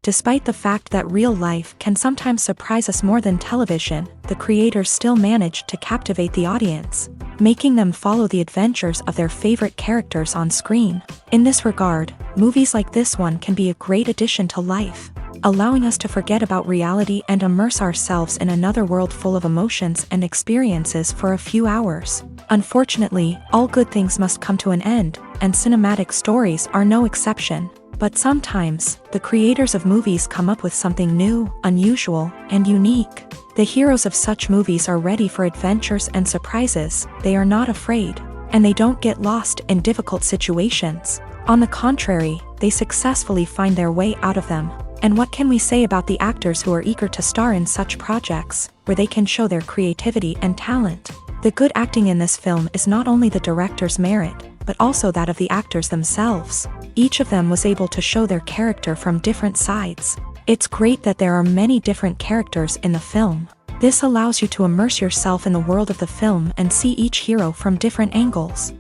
Despite the fact that real life can sometimes surprise us more than television, the creators still manage to captivate the audience, making them follow the adventures of their favorite characters on screen. In this regard, movies like this one can be a great addition to life, allowing us to forget about reality and immerse ourselves in another world full of emotions and experiences for a few hours. Unfortunately, all good things must come to an end, and cinematic stories are no exception. But sometimes, the creators of movies come up with something new, unusual, and unique. The heroes of such movies are ready for adventures and surprises, they are not afraid, and they don't get lost in difficult situations. On the contrary, they successfully find their way out of them. And what can we say about the actors who are eager to star in such projects, where they can show their creativity and talent? The good acting in this film is not only the director's merit, but also that of the actors themselves. Each of them was able to show their character from different sides. It's great that there are many different characters in the film. This allows you to immerse yourself in the world of the film and see each hero from different angles.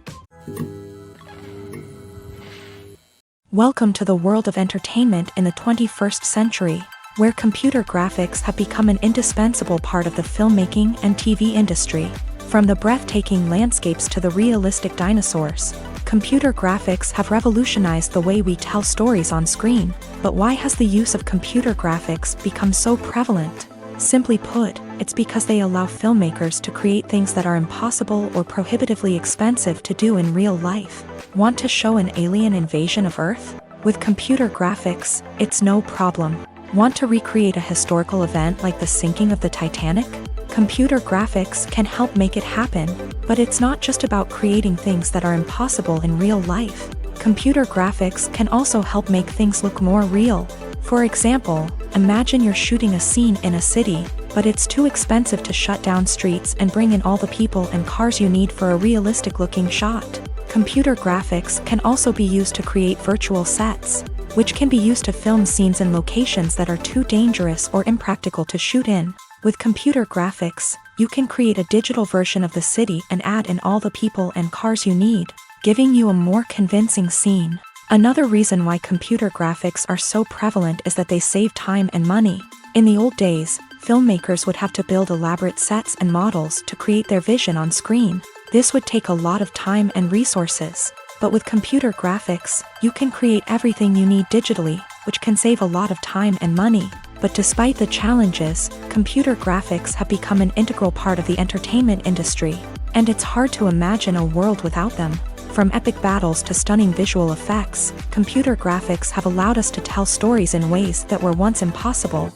Welcome to the world of entertainment in the 21st century, where computer graphics have become an indispensable part of the filmmaking and TV industry. From the breathtaking landscapes to the realistic dinosaurs, computer graphics have revolutionized the way we tell stories on screen. But why has the use of computer graphics become so prevalent? Simply put, it's because they allow filmmakers to create things that are impossible or prohibitively expensive to do in real life. Want to show an alien invasion of Earth? With computer graphics, it's no problem. Want to recreate a historical event like the sinking of the Titanic? Computer graphics can help make it happen, but it's not just about creating things that are impossible in real life. Computer graphics can also help make things look more real. For example, imagine you're shooting a scene in a city, but it's too expensive to shut down streets and bring in all the people and cars you need for a realistic-looking shot. Computer graphics can also be used to create virtual sets, which can be used to film scenes in locations that are too dangerous or impractical to shoot in. With computer graphics, you can create a digital version of the city and add in all the people and cars you need, giving you a more convincing scene. Another reason why computer graphics are so prevalent is that they save time and money. In the old days, filmmakers would have to build elaborate sets and models to create their vision on screen. This would take a lot of time and resources. But with computer graphics, you can create everything you need digitally, which can save a lot of time and money. But despite the challenges, computer graphics have become an integral part of the entertainment industry, and it's hard to imagine a world without them. From epic battles to stunning visual effects, computer graphics have allowed us to tell stories in ways that were once impossible.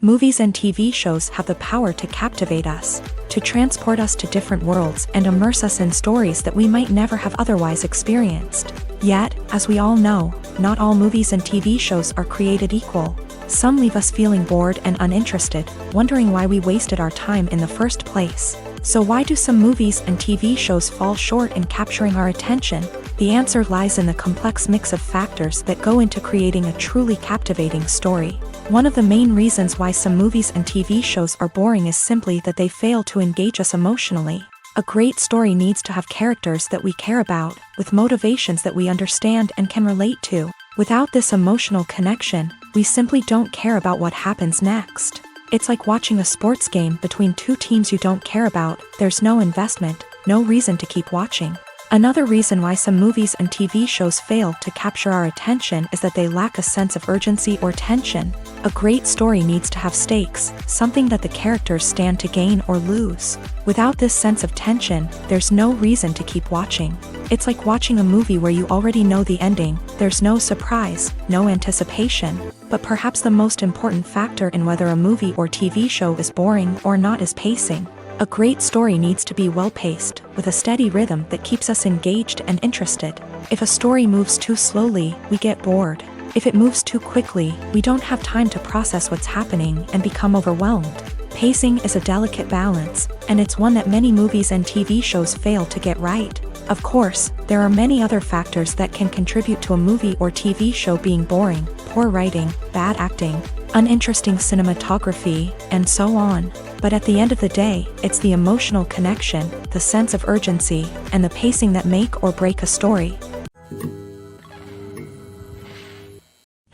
Movies and TV shows have the power to captivate us, to transport us to different worlds and immerse us in stories that we might never have otherwise experienced. Yet, as we all know, not all movies and TV shows are created equal. Some leave us feeling bored and uninterested, wondering why we wasted our time in the first place. So why do some movies and TV shows fall short in capturing our attention? The answer lies in the complex mix of factors that go into creating a truly captivating story. One of the main reasons why some movies and TV shows are boring is simply that they fail to engage us emotionally. A great story needs to have characters that we care about, with motivations that we understand and can relate to. Without this emotional connection, we simply don't care about what happens next. It's like watching a sports game between two teams you don't care about. There's no investment, no reason to keep watching. Another reason why some movies and TV shows fail to capture our attention is that they lack a sense of urgency or tension. A great story needs to have stakes, something that the characters stand to gain or lose. Without this sense of tension, there's no reason to keep watching. It's like watching a movie where you already know the ending. There's no surprise, no anticipation. But perhaps the most important factor in whether a movie or TV show is boring or not is pacing. A great story needs to be well-paced, with a steady rhythm that keeps us engaged and interested. If a story moves too slowly, we get bored. If it moves too quickly, we don't have time to process what's happening and become overwhelmed. Pacing is a delicate balance, and it's one that many movies and TV shows fail to get right. Of course, there are many other factors that can contribute to a movie or TV show being boring: poor writing, bad acting, uninteresting cinematography, and so on. But at the end of the day, it's the emotional connection, the sense of urgency, and the pacing that make or break a story.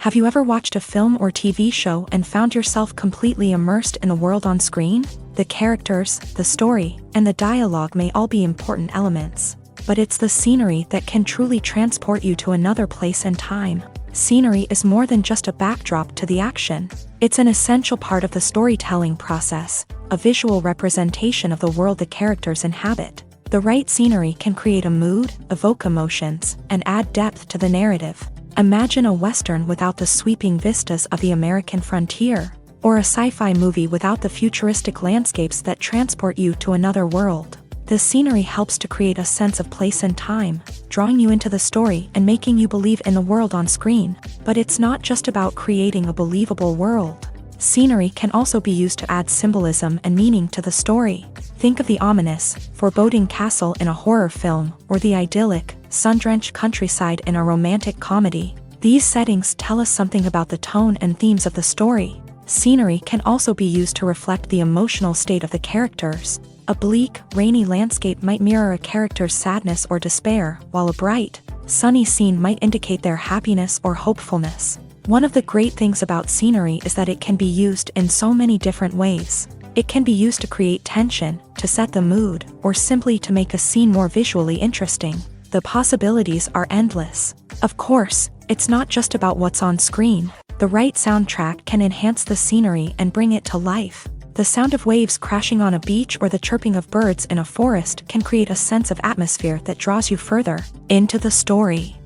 Have you ever watched a film or TV show and found yourself completely immersed in the world on screen? The characters, the story, and the dialogue may all be important elements, but it's the scenery that can truly transport you to another place and time. Scenery is more than just a backdrop to the action. It's an essential part of the storytelling process, a visual representation of the world the characters inhabit. The right scenery can create a mood, evoke emotions, and add depth to the narrative. Imagine a Western without the sweeping vistas of the American frontier, or a sci-fi movie without the futuristic landscapes that transport you to another world. The scenery helps to create a sense of place and time, drawing you into the story and making you believe in the world on screen. But it's not just about creating a believable world. Scenery can also be used to add symbolism and meaning to the story. Think of the ominous, foreboding castle in a horror film, or the idyllic, sun-drenched countryside in a romantic comedy. These settings tell us something about the tone and themes of the story. Scenery can also be used to reflect the emotional state of the characters. A bleak, rainy landscape might mirror a character's sadness or despair, while a bright, sunny scene might indicate their happiness or hopefulness. One of the great things about scenery is that it can be used in so many different ways. It can be used to create tension, to set the mood, or simply to make a scene more visually interesting. The possibilities are endless. Of course, it's not just about what's on screen. The right soundtrack can enhance the scenery and bring it to life. The sound of waves crashing on a beach or the chirping of birds in a forest can create a sense of atmosphere that draws you further into the story.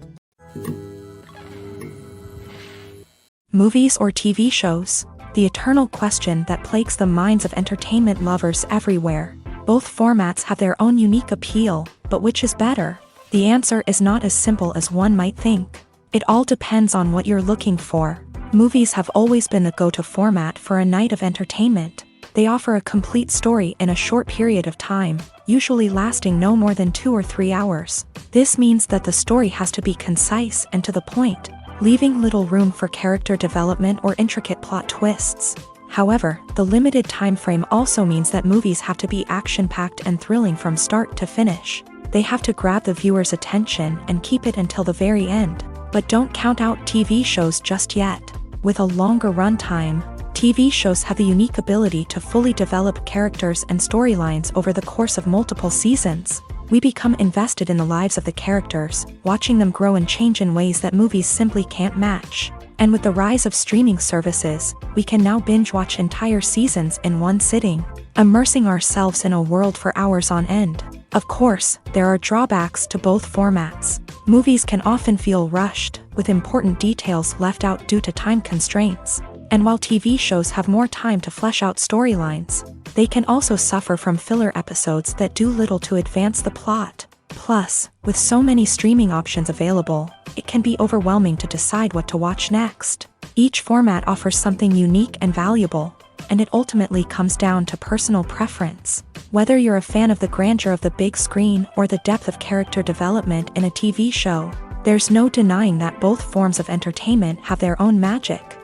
Movies or TV shows? The eternal question that plagues the minds of entertainment lovers everywhere. Both formats have their own unique appeal, but which is better? The answer is not as simple as one might think. It all depends on what you're looking for. Movies have always been the go-to format for a night of entertainment. They offer a complete story in a short period of time, usually lasting no more than 2 or 3 hours. This means that the story has to be concise and to the point, leaving little room for character development or intricate plot twists. However, the limited time frame also means that movies have to be action-packed and thrilling from start to finish. They have to grab the viewer's attention and keep it until the very end. But don't count out TV shows just yet. With a longer runtime, TV shows have the unique ability to fully develop characters and storylines over the course of multiple seasons. We become invested in the lives of the characters, watching them grow and change in ways that movies simply can't match. And with the rise of streaming services, we can now binge-watch entire seasons in one sitting, immersing ourselves in a world for hours on end. Of course, there are drawbacks to both formats. Movies can often feel rushed, with important details left out due to time constraints. And while TV shows have more time to flesh out storylines, they can also suffer from filler episodes that do little to advance the plot. Plus, with so many streaming options available, it can be overwhelming to decide what to watch next. Each format offers something unique and valuable, and it ultimately comes down to personal preference. Whether you're a fan of the grandeur of the big screen or the depth of character development in a TV show, there's no denying that both forms of entertainment have their own magic.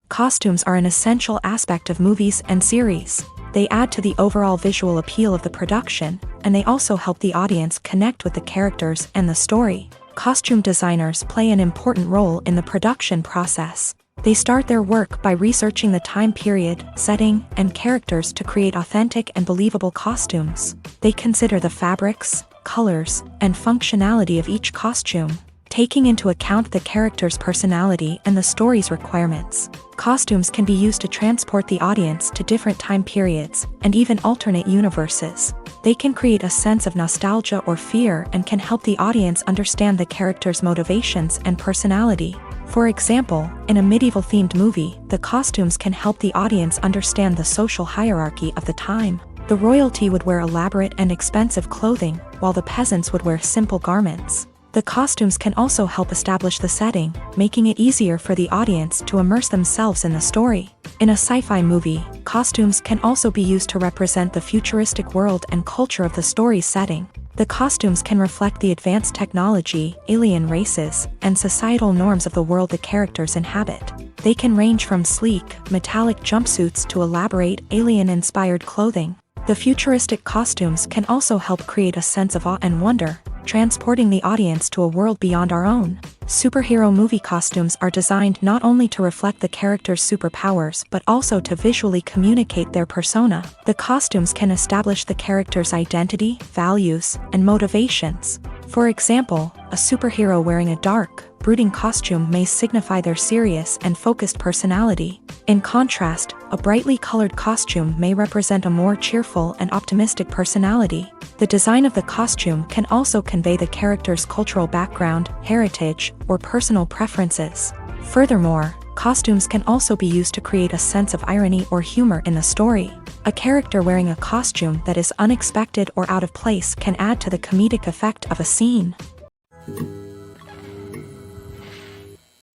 Costumes are an essential aspect of movies and series. They add to the overall visual appeal of the production, and they also help the audience connect with the characters and the story. Costume designers play an important role in the production process. They start their work by researching the time period, setting, and characters to create authentic and believable costumes. They consider the fabrics, colors, and functionality of each costume, taking into account the character's personality and the story's requirements. Costumes can be used to transport the audience to different time periods and even alternate universes. They can create a sense of nostalgia or fear and can help the audience understand the character's motivations and personality. For example, in a medieval-themed movie, the costumes can help the audience understand the social hierarchy of the time. The royalty would wear elaborate and expensive clothing, while the peasants would wear simple garments. The costumes can also help establish the setting, making it easier for the audience to immerse themselves in the story. In a sci-fi movie, costumes can also be used to represent the futuristic world and culture of the story's setting. The costumes can reflect the advanced technology, alien races, and societal norms of the world the characters inhabit. They can range from sleek, metallic jumpsuits to elaborate, alien-inspired clothing. The futuristic costumes can also help create a sense of awe and wonder, transporting the audience to a world beyond our own. Superhero movie costumes are designed not only to reflect the character's superpowers but also to visually communicate their persona. The costumes can establish the character's identity, values, and motivations. For example, a superhero wearing a dark, brooding costume may signify their serious and focused personality. In contrast, a brightly colored costume may represent a more cheerful and optimistic personality. The design of the costume can also convey the character's cultural background, heritage, or personal preferences. Furthermore, costumes can also be used to create a sense of irony or humor in the story. A character wearing a costume that is unexpected or out of place can add to the comedic effect of a scene.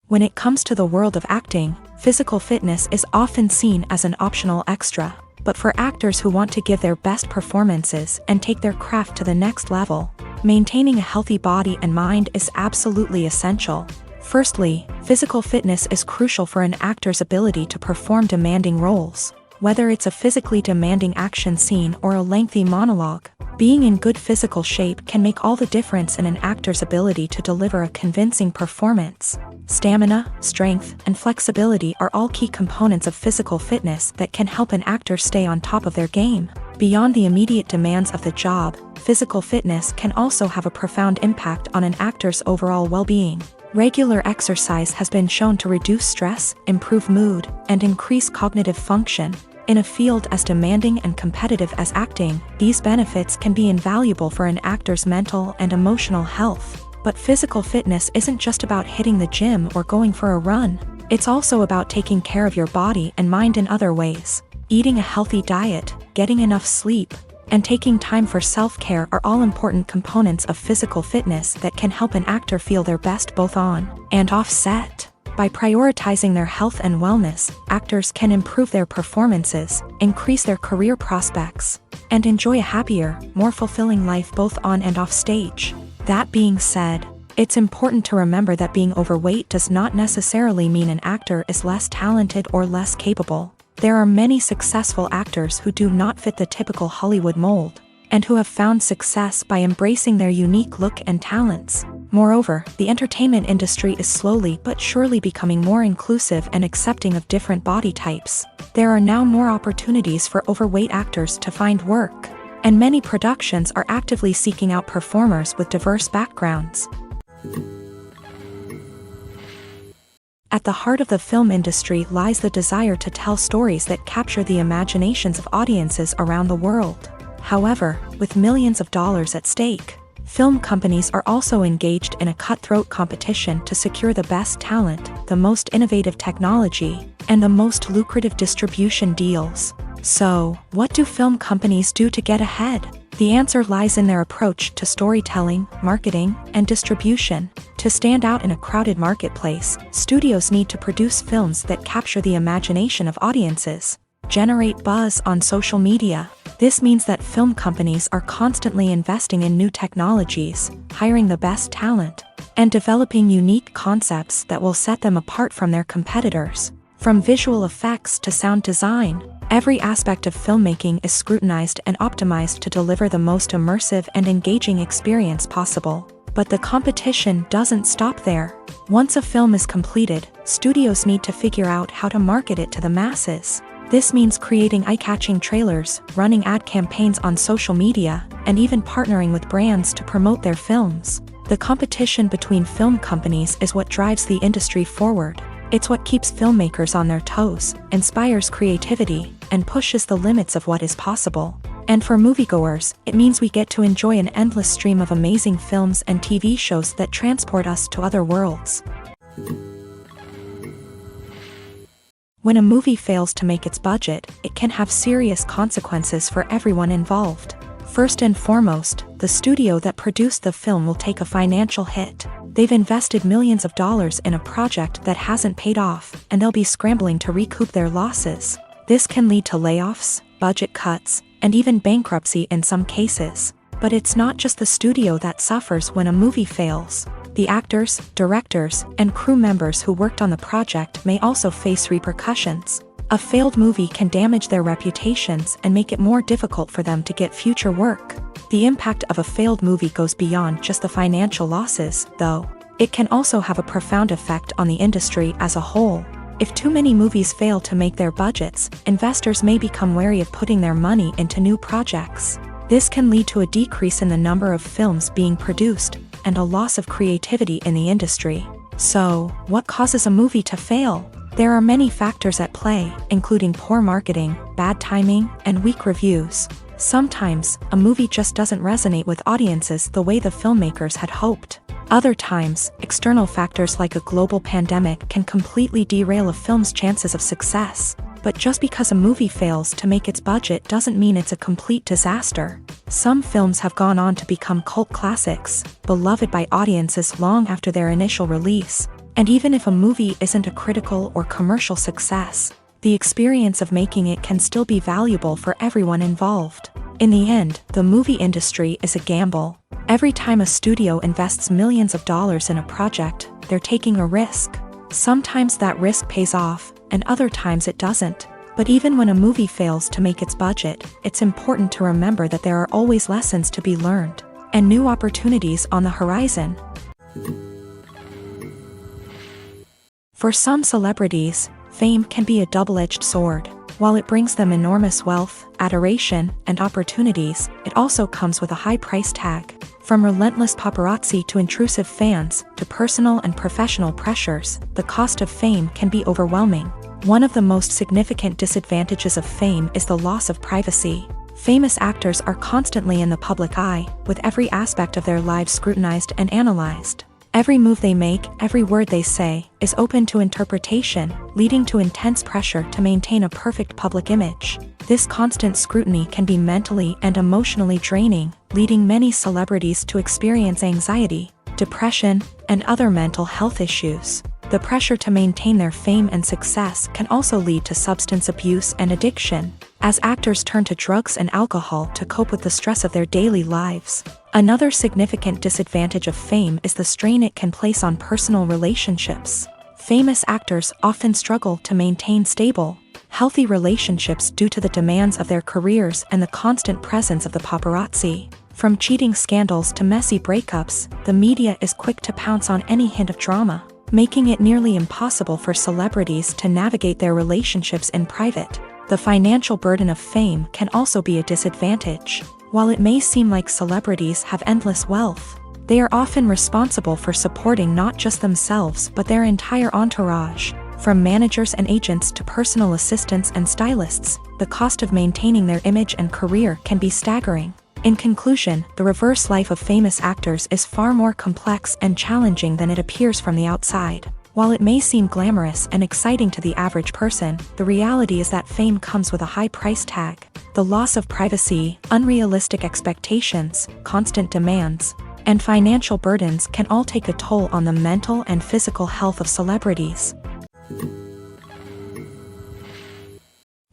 When it comes to the world of acting, physical fitness is often seen as an optional extra. But for actors who want to give their best performances and take their craft to the next level, maintaining a healthy body and mind is absolutely essential. Firstly, physical fitness is crucial for an actor's ability to perform demanding roles. Whether it's a physically demanding action scene or a lengthy monologue, being in good physical shape can make all the difference in an actor's ability to deliver a convincing performance. Stamina, strength, and flexibility are all key components of physical fitness that can help an actor stay on top of their game. Beyond the immediate demands of the job, physical fitness can also have a profound impact on an actor's overall well-being. Regular exercise has been shown to reduce stress, improve mood, and increase cognitive function. In a field as demanding and competitive as acting, these benefits can be invaluable for an actor's mental and emotional health. But physical fitness isn't just about hitting the gym or going for a run. It's also about taking care of your body and mind in other ways. Eating a healthy diet, getting enough sleep, and taking time for self-care are all important components of physical fitness that can help an actor feel their best both on and off set. By prioritizing their health and wellness, actors can improve their performances, increase their career prospects, and enjoy a happier, more fulfilling life both on and off stage. That being said, it's important to remember that being overweight does not necessarily mean an actor is less talented or less capable. There are many successful actors who do not fit the typical Hollywood mold, and who have found success by embracing their unique look and talents. Moreover, the entertainment industry is slowly but surely becoming more inclusive and accepting of different body types. There are now more opportunities for overweight actors to find work, and many productions are actively seeking out performers with diverse backgrounds. At the heart of the film industry lies the desire to tell stories that capture the imaginations of audiences around the world. However, with millions of dollars at stake, film companies are also engaged in a cutthroat competition to secure the best talent, the most innovative technology, and the most lucrative distribution deals. So, what do film companies do to get ahead? The answer lies in their approach to storytelling, marketing, and distribution. To stand out in a crowded marketplace, studios need to produce films that capture the imagination of audiences, generate buzz on social media. This means that film companies are constantly investing in new technologies, hiring the best talent, and developing unique concepts that will set them apart from their competitors. From visual effects to sound design, every aspect of filmmaking is scrutinized and optimized to deliver the most immersive and engaging experience possible. But the competition doesn't stop there. Once a film is completed, studios need to figure out how to market it to the masses. This means creating eye-catching trailers, running ad campaigns on social media, and even partnering with brands to promote their films. The competition between film companies is what drives the industry forward. It's what keeps filmmakers on their toes, inspires creativity, and pushes the limits of what is possible. And for moviegoers, it means we get to enjoy an endless stream of amazing films and TV shows that transport us to other worlds. When a movie fails to make its budget, it can have serious consequences for everyone involved. First and foremost, the studio that produced the film will take a financial hit. They've invested millions of dollars in a project that hasn't paid off, and they'll be scrambling to recoup their losses. This can lead to layoffs, budget cuts, and even bankruptcy in some cases. But it's not just the studio that suffers when a movie fails. The actors, directors, and crew members who worked on the project may also face repercussions. A failed movie can damage their reputations and make it more difficult for them to get future work. The impact of a failed movie goes beyond just the financial losses, though. It can also have a profound effect on the industry as a whole. If too many movies fail to make their budgets, investors may become wary of putting their money into new projects. This can lead to a decrease in the number of films being produced, and a loss of creativity in the industry. So, what causes a movie to fail? There are many factors at play, including poor marketing, bad timing, and weak reviews. Sometimes, a movie just doesn't resonate with audiences the way the filmmakers had hoped. Other times, external factors like a global pandemic can completely derail a film's chances of success. But just because a movie fails to make its budget doesn't mean it's a complete disaster. Some films have gone on to become cult classics, beloved by audiences long after their initial release. And even if a movie isn't a critical or commercial success, the experience of making it can still be valuable for everyone involved. In the end, the movie industry is a gamble. Every time a studio invests millions of dollars in a project, they're taking a risk. Sometimes that risk pays off, and other times it doesn't. But even when a movie fails to make its budget, it's important to remember that there are always lessons to be learned, and new opportunities on the horizon. For some celebrities, fame can be a double-edged sword. While it brings them enormous wealth, adoration, and opportunities, it also comes with a high price tag. From relentless paparazzi to intrusive fans, to personal and professional pressures, the cost of fame can be overwhelming. One of the most significant disadvantages of fame is the loss of privacy. Famous actors are constantly in the public eye, with every aspect of their lives scrutinized and analyzed. Every move they make, every word they say, is open to interpretation, leading to intense pressure to maintain a perfect public image. This constant scrutiny can be mentally and emotionally draining, leading many celebrities to experience anxiety, depression, and other mental health issues. The pressure to maintain their fame and success can also lead to substance abuse and addiction, as actors turn to drugs and alcohol to cope with the stress of their daily lives. Another significant disadvantage of fame is the strain it can place on personal relationships. Famous actors often struggle to maintain stable, healthy relationships due to the demands of their careers and the constant presence of the paparazzi. From cheating scandals to messy breakups, the media is quick to pounce on any hint of drama, making it nearly impossible for celebrities to navigate their relationships in private. The financial burden of fame can also be a disadvantage. While it may seem like celebrities have endless wealth, they are often responsible for supporting not just themselves but their entire entourage. From managers and agents to personal assistants and stylists, the cost of maintaining their image and career can be staggering. In conclusion, the reverse life of famous actors is far more complex and challenging than it appears from the outside. While it may seem glamorous and exciting to the average person, the reality is that fame comes with a high price tag. The loss of privacy, unrealistic expectations, constant demands, and financial burdens can all take a toll on the mental and physical health of celebrities.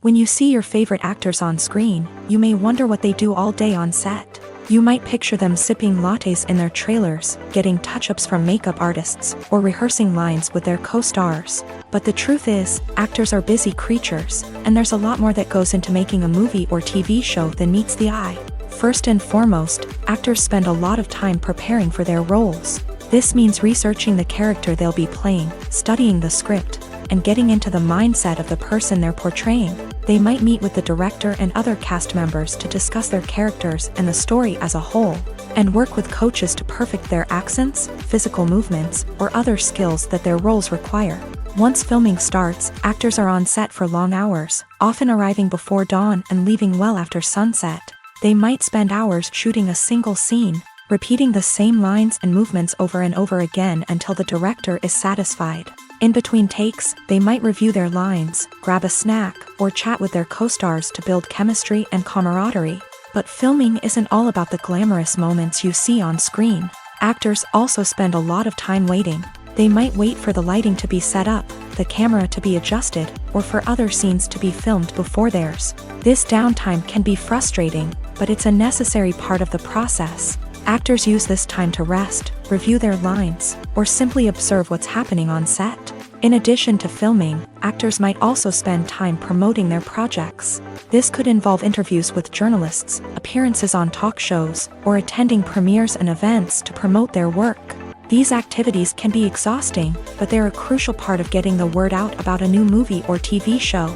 When you see your favorite actors on screen, you may wonder what they do all day on set. You might picture them sipping lattes in their trailers, getting touch-ups from makeup artists, or rehearsing lines with their co-stars. But the truth is, actors are busy creatures, and there's a lot more that goes into making a movie or TV show than meets the eye. First and foremost, actors spend a lot of time preparing for their roles. This means researching the character they'll be playing, studying the script, and getting into the mindset of the person they're portraying. They might meet with the director and other cast members to discuss their characters and the story as a whole, and work with coaches to perfect their accents, physical movements, or other skills that their roles require. Once filming starts, actors are on set for long hours, often arriving before dawn and leaving well after sunset. They might spend hours shooting a single scene, repeating the same lines and movements over and over again until the director is satisfied. In between takes, they might review their lines, grab a snack, or chat with their co-stars to build chemistry and camaraderie. But filming isn't all about the glamorous moments you see on screen. Actors also spend a lot of time waiting. They might wait for the lighting to be set up, the camera to be adjusted, or for other scenes to be filmed before theirs. This downtime can be frustrating, but it's a necessary part of the process. Actors use this time to rest, review their lines, or simply observe what's happening on set. In addition to filming, actors might also spend time promoting their projects. This could involve interviews with journalists, appearances on talk shows, or attending premieres and events to promote their work. These activities can be exhausting, but they're a crucial part of getting the word out about a new movie or TV show.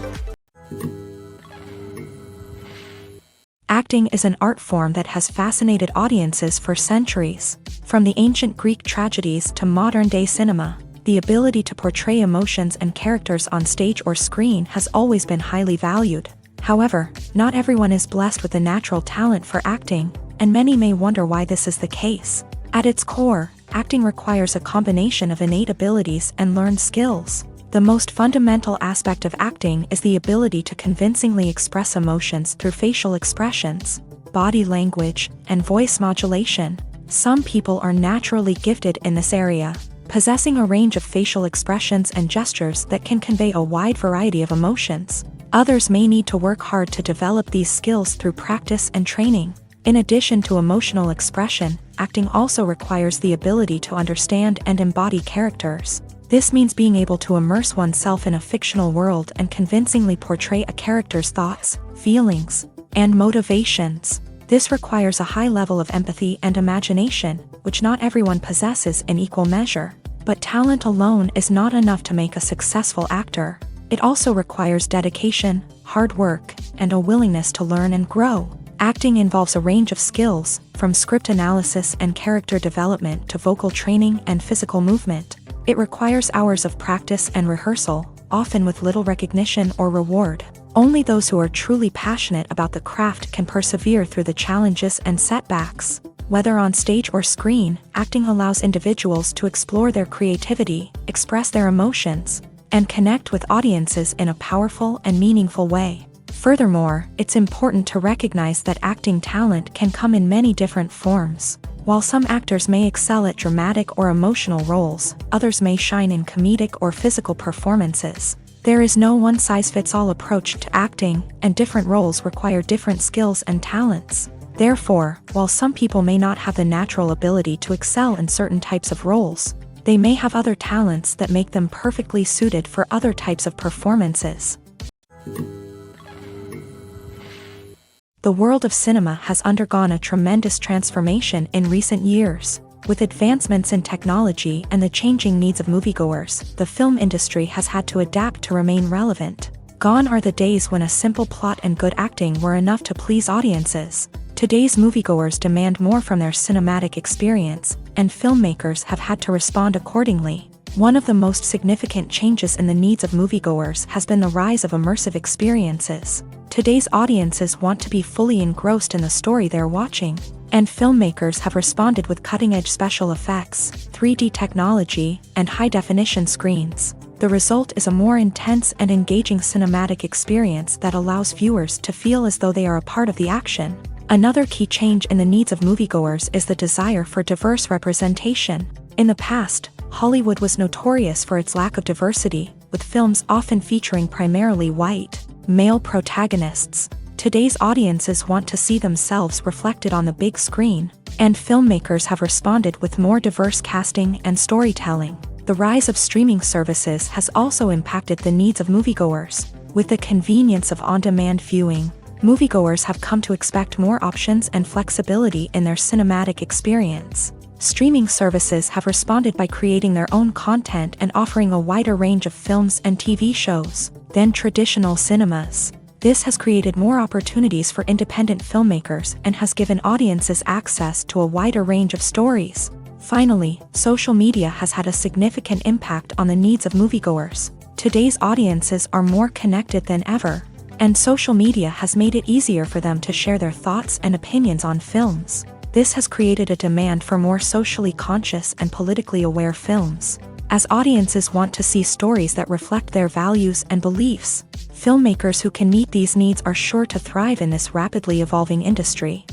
Acting is an art form that has fascinated audiences for centuries. From the ancient Greek tragedies to modern-day cinema, the ability to portray emotions and characters on stage or screen has always been highly valued. However, not everyone is blessed with the natural talent for acting, and many may wonder why this is the case. At its core, acting requires a combination of innate abilities and learned skills. The most fundamental aspect of acting is the ability to convincingly express emotions through facial expressions, body language, and voice modulation. Some people are naturally gifted in this area, possessing a range of facial expressions and gestures that can convey a wide variety of emotions. Others may need to work hard to develop these skills through practice and training. In addition to emotional expression, acting also requires the ability to understand and embody characters. This means being able to immerse oneself in a fictional world and convincingly portray a character's thoughts, feelings, and motivations. This requires a high level of empathy and imagination, which not everyone possesses in equal measure. But talent alone is not enough to make a successful actor. It also requires dedication, hard work, and a willingness to learn and grow. Acting involves a range of skills, from script analysis and character development to vocal training and physical movement. It requires hours of practice and rehearsal, often with little recognition or reward. Only those who are truly passionate about the craft can persevere through the challenges and setbacks. Whether on stage or screen, acting allows individuals to explore their creativity, express their emotions, and connect with audiences in a powerful and meaningful way. Furthermore, it's important to recognize that acting talent can come in many different forms. While some actors may excel at dramatic or emotional roles, others may shine in comedic or physical performances. There is no one-size-fits-all approach to acting, and different roles require different skills and talents. Therefore, while some people may not have the natural ability to excel in certain types of roles, they may have other talents that make them perfectly suited for other types of performances. The world of cinema has undergone a tremendous transformation in recent years. With advancements in technology and the changing needs of moviegoers, the film industry has had to adapt to remain relevant. Gone are the days when a simple plot and good acting were enough to please audiences. Today's moviegoers demand more from their cinematic experience, and filmmakers have had to respond accordingly. One of the most significant changes in the needs of moviegoers has been the rise of immersive experiences. Today's audiences want to be fully engrossed in the story they're watching, and filmmakers have responded with cutting-edge special effects, 3D technology, and high-definition screens. The result is a more intense and engaging cinematic experience that allows viewers to feel as though they are a part of the action. Another key change in the needs of moviegoers is the desire for diverse representation. In the past, Hollywood was notorious for its lack of diversity, with films often featuring primarily white, male protagonists. Today's audiences want to see themselves reflected on the big screen, and filmmakers have responded with more diverse casting and storytelling. The rise of streaming services has also impacted the needs of moviegoers. With the convenience of on-demand viewing, moviegoers have come to expect more options and flexibility in their cinematic experience. Streaming services have responded by creating their own content and offering a wider range of films and TV shows than traditional cinemas. This has created more opportunities for independent filmmakers and has given audiences access to a wider range of stories. Finally, social media has had a significant impact on the needs of moviegoers. Today's audiences are more connected than ever, and social media has made it easier for them to share their thoughts and opinions on films. This has created a demand for more socially conscious and politically aware films. As audiences want to see stories that reflect their values and beliefs, filmmakers who can meet these needs are sure to thrive in this rapidly evolving industry.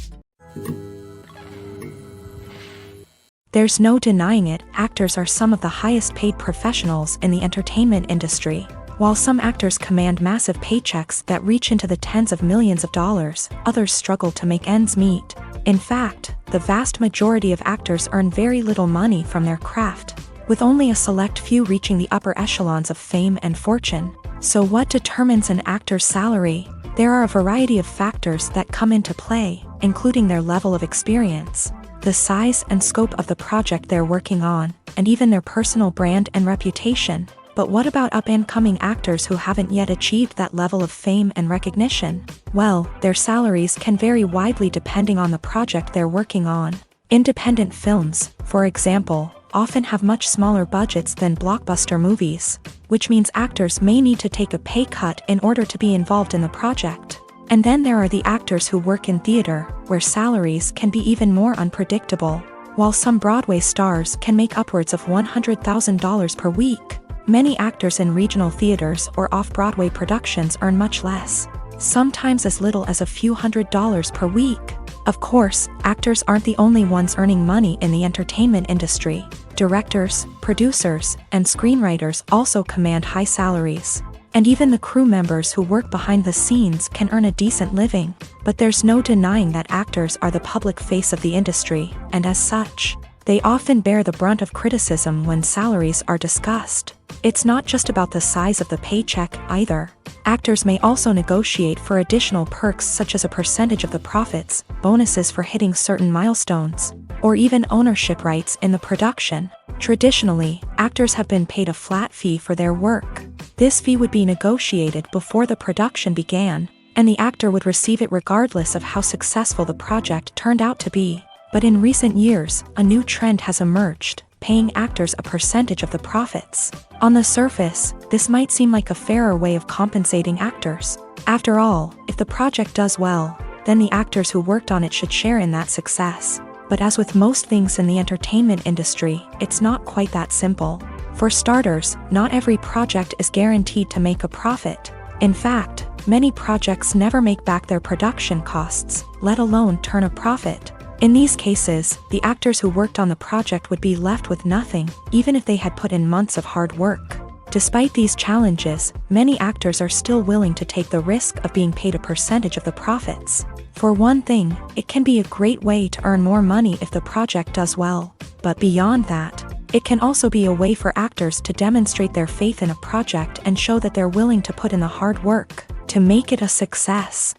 There's no denying it, actors are some of the highest paid professionals in the entertainment industry. While some actors command massive paychecks that reach into the tens of millions of dollars, others struggle to make ends meet. In fact, the vast majority of actors earn very little money from their craft. with only a select few reaching the upper echelons of fame and fortune. So what determines an actor's salary? There are a variety of factors that come into play, including their level of experience, the size and scope of the project they're working on, and even their personal brand and reputation. But what about up-and-coming actors who haven't yet achieved that level of fame and recognition? Well, their salaries can vary widely depending on the project they're working on. Independent films, for example, often have much smaller budgets than blockbuster movies, which means actors may need to take a pay cut in order to be involved in the project. And then there are the actors who work in theater, where salaries can be even more unpredictable. While some Broadway stars can make upwards of $100,000 per week, many actors in regional theaters or off-Broadway productions earn much less, sometimes as little as a few $100s per week. Of course, actors aren't the only ones earning money in the entertainment industry. Directors, producers, and screenwriters also command high salaries. And even the crew members who work behind the scenes can earn a decent living. But there's no denying that actors are the public face of the industry, and as such, they often bear the brunt of criticism when salaries are discussed. It's not just about the size of the paycheck either. Actors may also negotiate for additional perks such as a percentage of the profits, bonuses for hitting certain milestones, or even ownership rights in the production. Traditionally, actors have been paid a flat fee for their work. This fee would be negotiated before the production began, and the actor would receive it regardless of how successful the project turned out to be. But in recent years, a new trend has emerged, paying actors a percentage of the profits. On the surface, this might seem like a fairer way of compensating actors. After all, if the project does well, then the actors who worked on it should share in that success. But as with most things in the entertainment industry, it's not quite that simple. For starters, not every project is guaranteed to make a profit. In fact, many projects never make back their production costs, let alone turn a profit. In these cases, the actors who worked on the project would be left with nothing, even if they had put in months of hard work. Despite these challenges, many actors are still willing to take the risk of being paid a percentage of the profits. For one thing, it can be a great way to earn more money if the project does well. But beyond that, it can also be a way for actors to demonstrate their faith in a project and show that they're willing to put in the hard work to make it a success.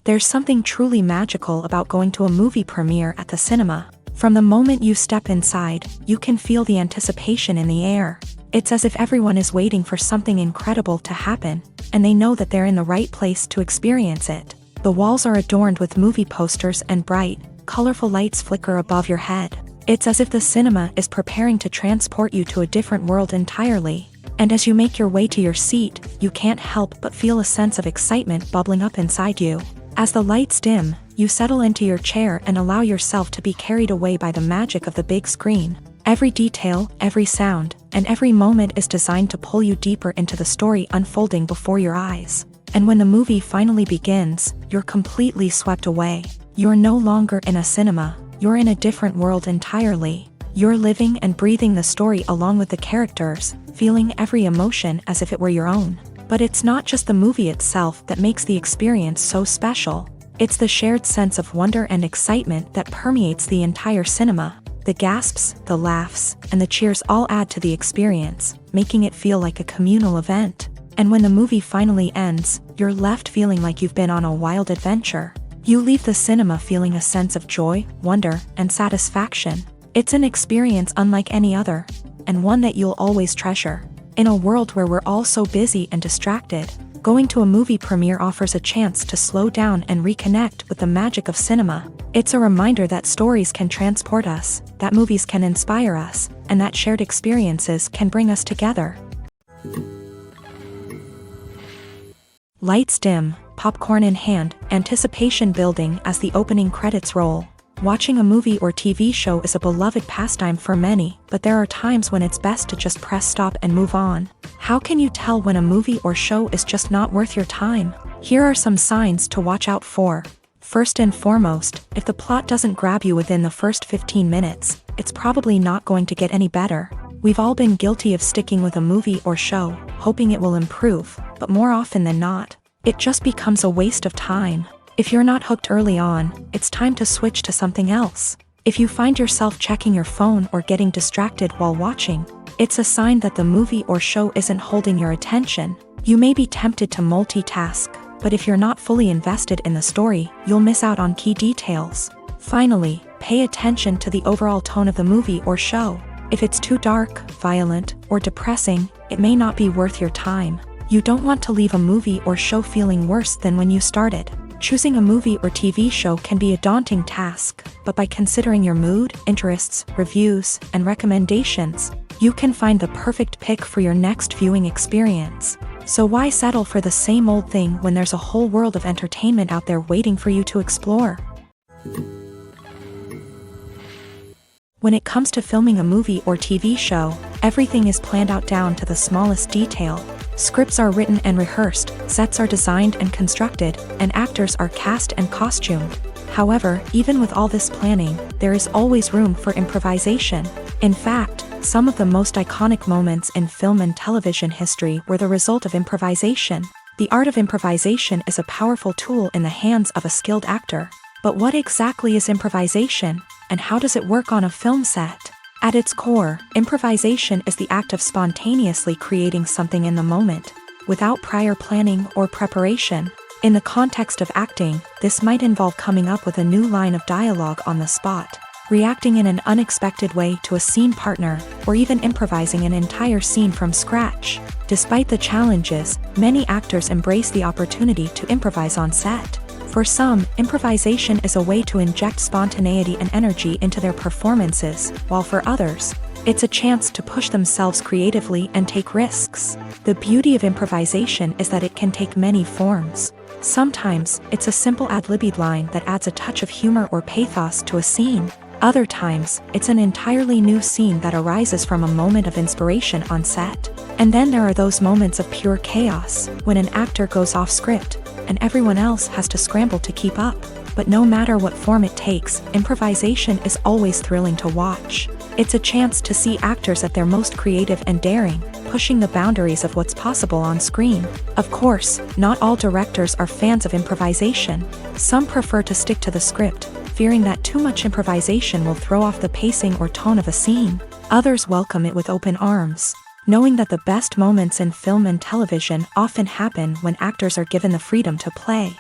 There's something truly magical about going to a movie premiere at the cinema. From the moment you step inside, you can feel the anticipation in the air. It's as if everyone is waiting for something incredible to happen, and they know that they're in the right place to experience it. The walls are adorned with movie posters and bright, colorful lights flicker above your head. It's as if the cinema is preparing to transport you to a different world entirely. And as you make your way to your seat, you can't help but feel a sense of excitement bubbling up inside you. As the lights dim, you settle into your chair and allow yourself to be carried away by the magic of the big screen. Every detail, every sound, and every moment is designed to pull you deeper into the story unfolding before your eyes. And when the movie finally begins, you're completely swept away. You're no longer in a cinema, you're in a different world entirely. You're living and breathing the story along with the characters, feeling every emotion as if it were your own. But it's not just the movie itself that makes the experience so special. It's the shared sense of wonder and excitement that permeates the entire cinema. The gasps, the laughs, and the cheers all add to the experience, making it feel like a communal event. And when the movie finally ends, you're left feeling like you've been on a wild adventure. You leave the cinema feeling a sense of joy, wonder, and satisfaction. It's an experience unlike any other, and one that you'll always treasure. In a world where we're all so busy and distracted, going to a movie premiere offers a chance to slow down and reconnect with the magic of cinema. It's a reminder that stories can transport us, that movies can inspire us, and that shared experiences can bring us together. Lights dim, popcorn in hand, anticipation building as the opening credits roll. Watching a movie or TV show is a beloved pastime for many, but there are times when it's best to just press stop and move on. How can you tell when a movie or show is just not worth your time? Here are some signs to watch out for. First and foremost, if the plot doesn't grab you within the first 15 minutes, it's probably not going to get any better. We've all been guilty of sticking with a movie or show, hoping it will improve, but more often than not, it just becomes a waste of time. If you're not hooked early on, it's time to switch to something else. If you find yourself checking your phone or getting distracted while watching, it's a sign that the movie or show isn't holding your attention. You may be tempted to multitask, but if you're not fully invested in the story, you'll miss out on key details. Finally, pay attention to the overall tone of the movie or show. If it's too dark, violent, or depressing, it may not be worth your time. You don't want to leave a movie or show feeling worse than when you started. Choosing a movie or TV show can be a daunting task, but by considering your mood, interests, reviews, and recommendations, you can find the perfect pick for your next viewing experience. So why settle for the same old thing when there's a whole world of entertainment out there waiting for you to explore? When it comes to filming a movie or TV show, everything is planned out down to the smallest detail. Scripts are written and rehearsed, sets are designed and constructed, and actors are cast and costumed. However, even with all this planning, there is always room for improvisation. In fact, some of the most iconic moments in film and television history were the result of improvisation. The art of improvisation is a powerful tool in the hands of a skilled actor. But what exactly is improvisation, and how does it work on a film set? At its core, improvisation is the act of spontaneously creating something in the moment, without prior planning or preparation. In the context of acting, this might involve coming up with a new line of dialogue on the spot, reacting in an unexpected way to a scene partner, or even improvising an entire scene from scratch. Despite the challenges, many actors embrace the opportunity to improvise on set. For some, improvisation is a way to inject spontaneity and energy into their performances, while for others, it's a chance to push themselves creatively and take risks. The beauty of improvisation is that it can take many forms. Sometimes, it's a simple ad-libbed line that adds a touch of humor or pathos to a scene. Other times, it's an entirely new scene that arises from a moment of inspiration on set. And then there are those moments of pure chaos, when an actor goes off script, and everyone else has to scramble to keep up. But no matter what form it takes, improvisation is always thrilling to watch. It's a chance to see actors at their most creative and daring, pushing the boundaries of what's possible on screen. Of course, not all directors are fans of improvisation. Some prefer to stick to the script, fearing that too much improvisation will throw off the pacing or tone of a scene. Others welcome it with open arms, knowing that the best moments in film and television often happen when actors are given the freedom to play.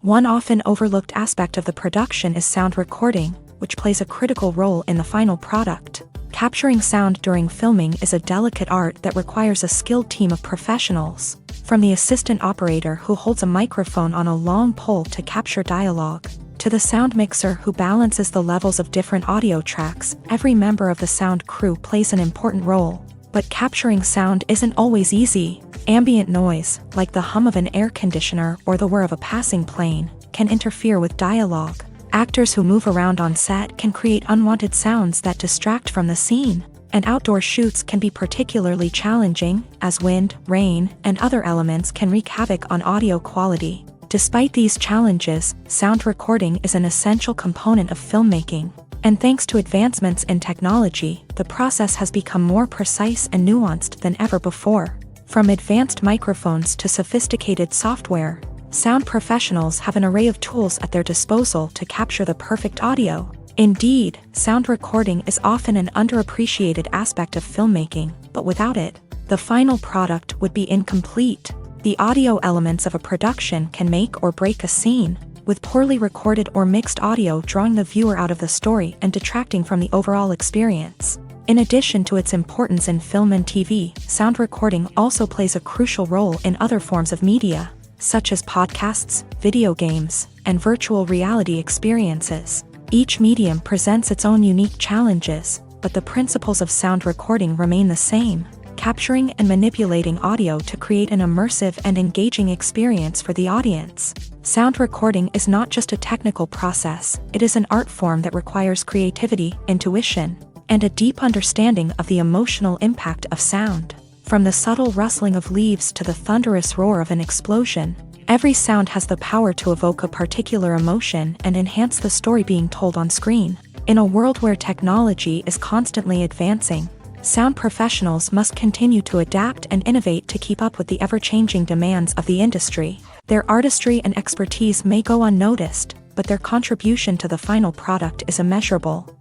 One often overlooked aspect of the production is sound recording, which plays a critical role in the final product. Capturing sound during filming is a delicate art that requires a skilled team of professionals. From the assistant operator who holds a microphone on a long pole to capture dialogue, to the sound mixer who balances the levels of different audio tracks, every member of the sound crew plays an important role. But capturing sound isn't always easy. Ambient noise, like the hum of an air conditioner or the whir of a passing plane, can interfere with dialogue. Actors who move around on set can create unwanted sounds that distract from the scene. And outdoor shoots can be particularly challenging, as wind, rain, and other elements can wreak havoc on audio quality. Despite these challenges, sound recording is an essential component of filmmaking. And thanks to advancements in technology, the process has become more precise and nuanced than ever before. From advanced microphones to sophisticated software, sound professionals have an array of tools at their disposal to capture the perfect audio. Indeed, sound recording is often an underappreciated aspect of filmmaking, but without it, the final product would be incomplete. The audio elements of a production can make or break a scene, with poorly recorded or mixed audio drawing the viewer out of the story and detracting from the overall experience. In addition to its importance in film and TV, sound recording also plays a crucial role in other forms of media, such as podcasts, video games, and virtual reality experiences. Each medium presents its own unique challenges, but the principles of sound recording remain the same, capturing and manipulating audio to create an immersive and engaging experience for the audience. Sound recording is not just a technical process, it is an art form that requires creativity, intuition, and a deep understanding of the emotional impact of sound. From the subtle rustling of leaves to the thunderous roar of an explosion, every sound has the power to evoke a particular emotion and enhance the story being told on screen. In a world where technology is constantly advancing, sound professionals must continue to adapt and innovate to keep up with the ever-changing demands of the industry. Their artistry and expertise may go unnoticed, but their contribution to the final product is immeasurable.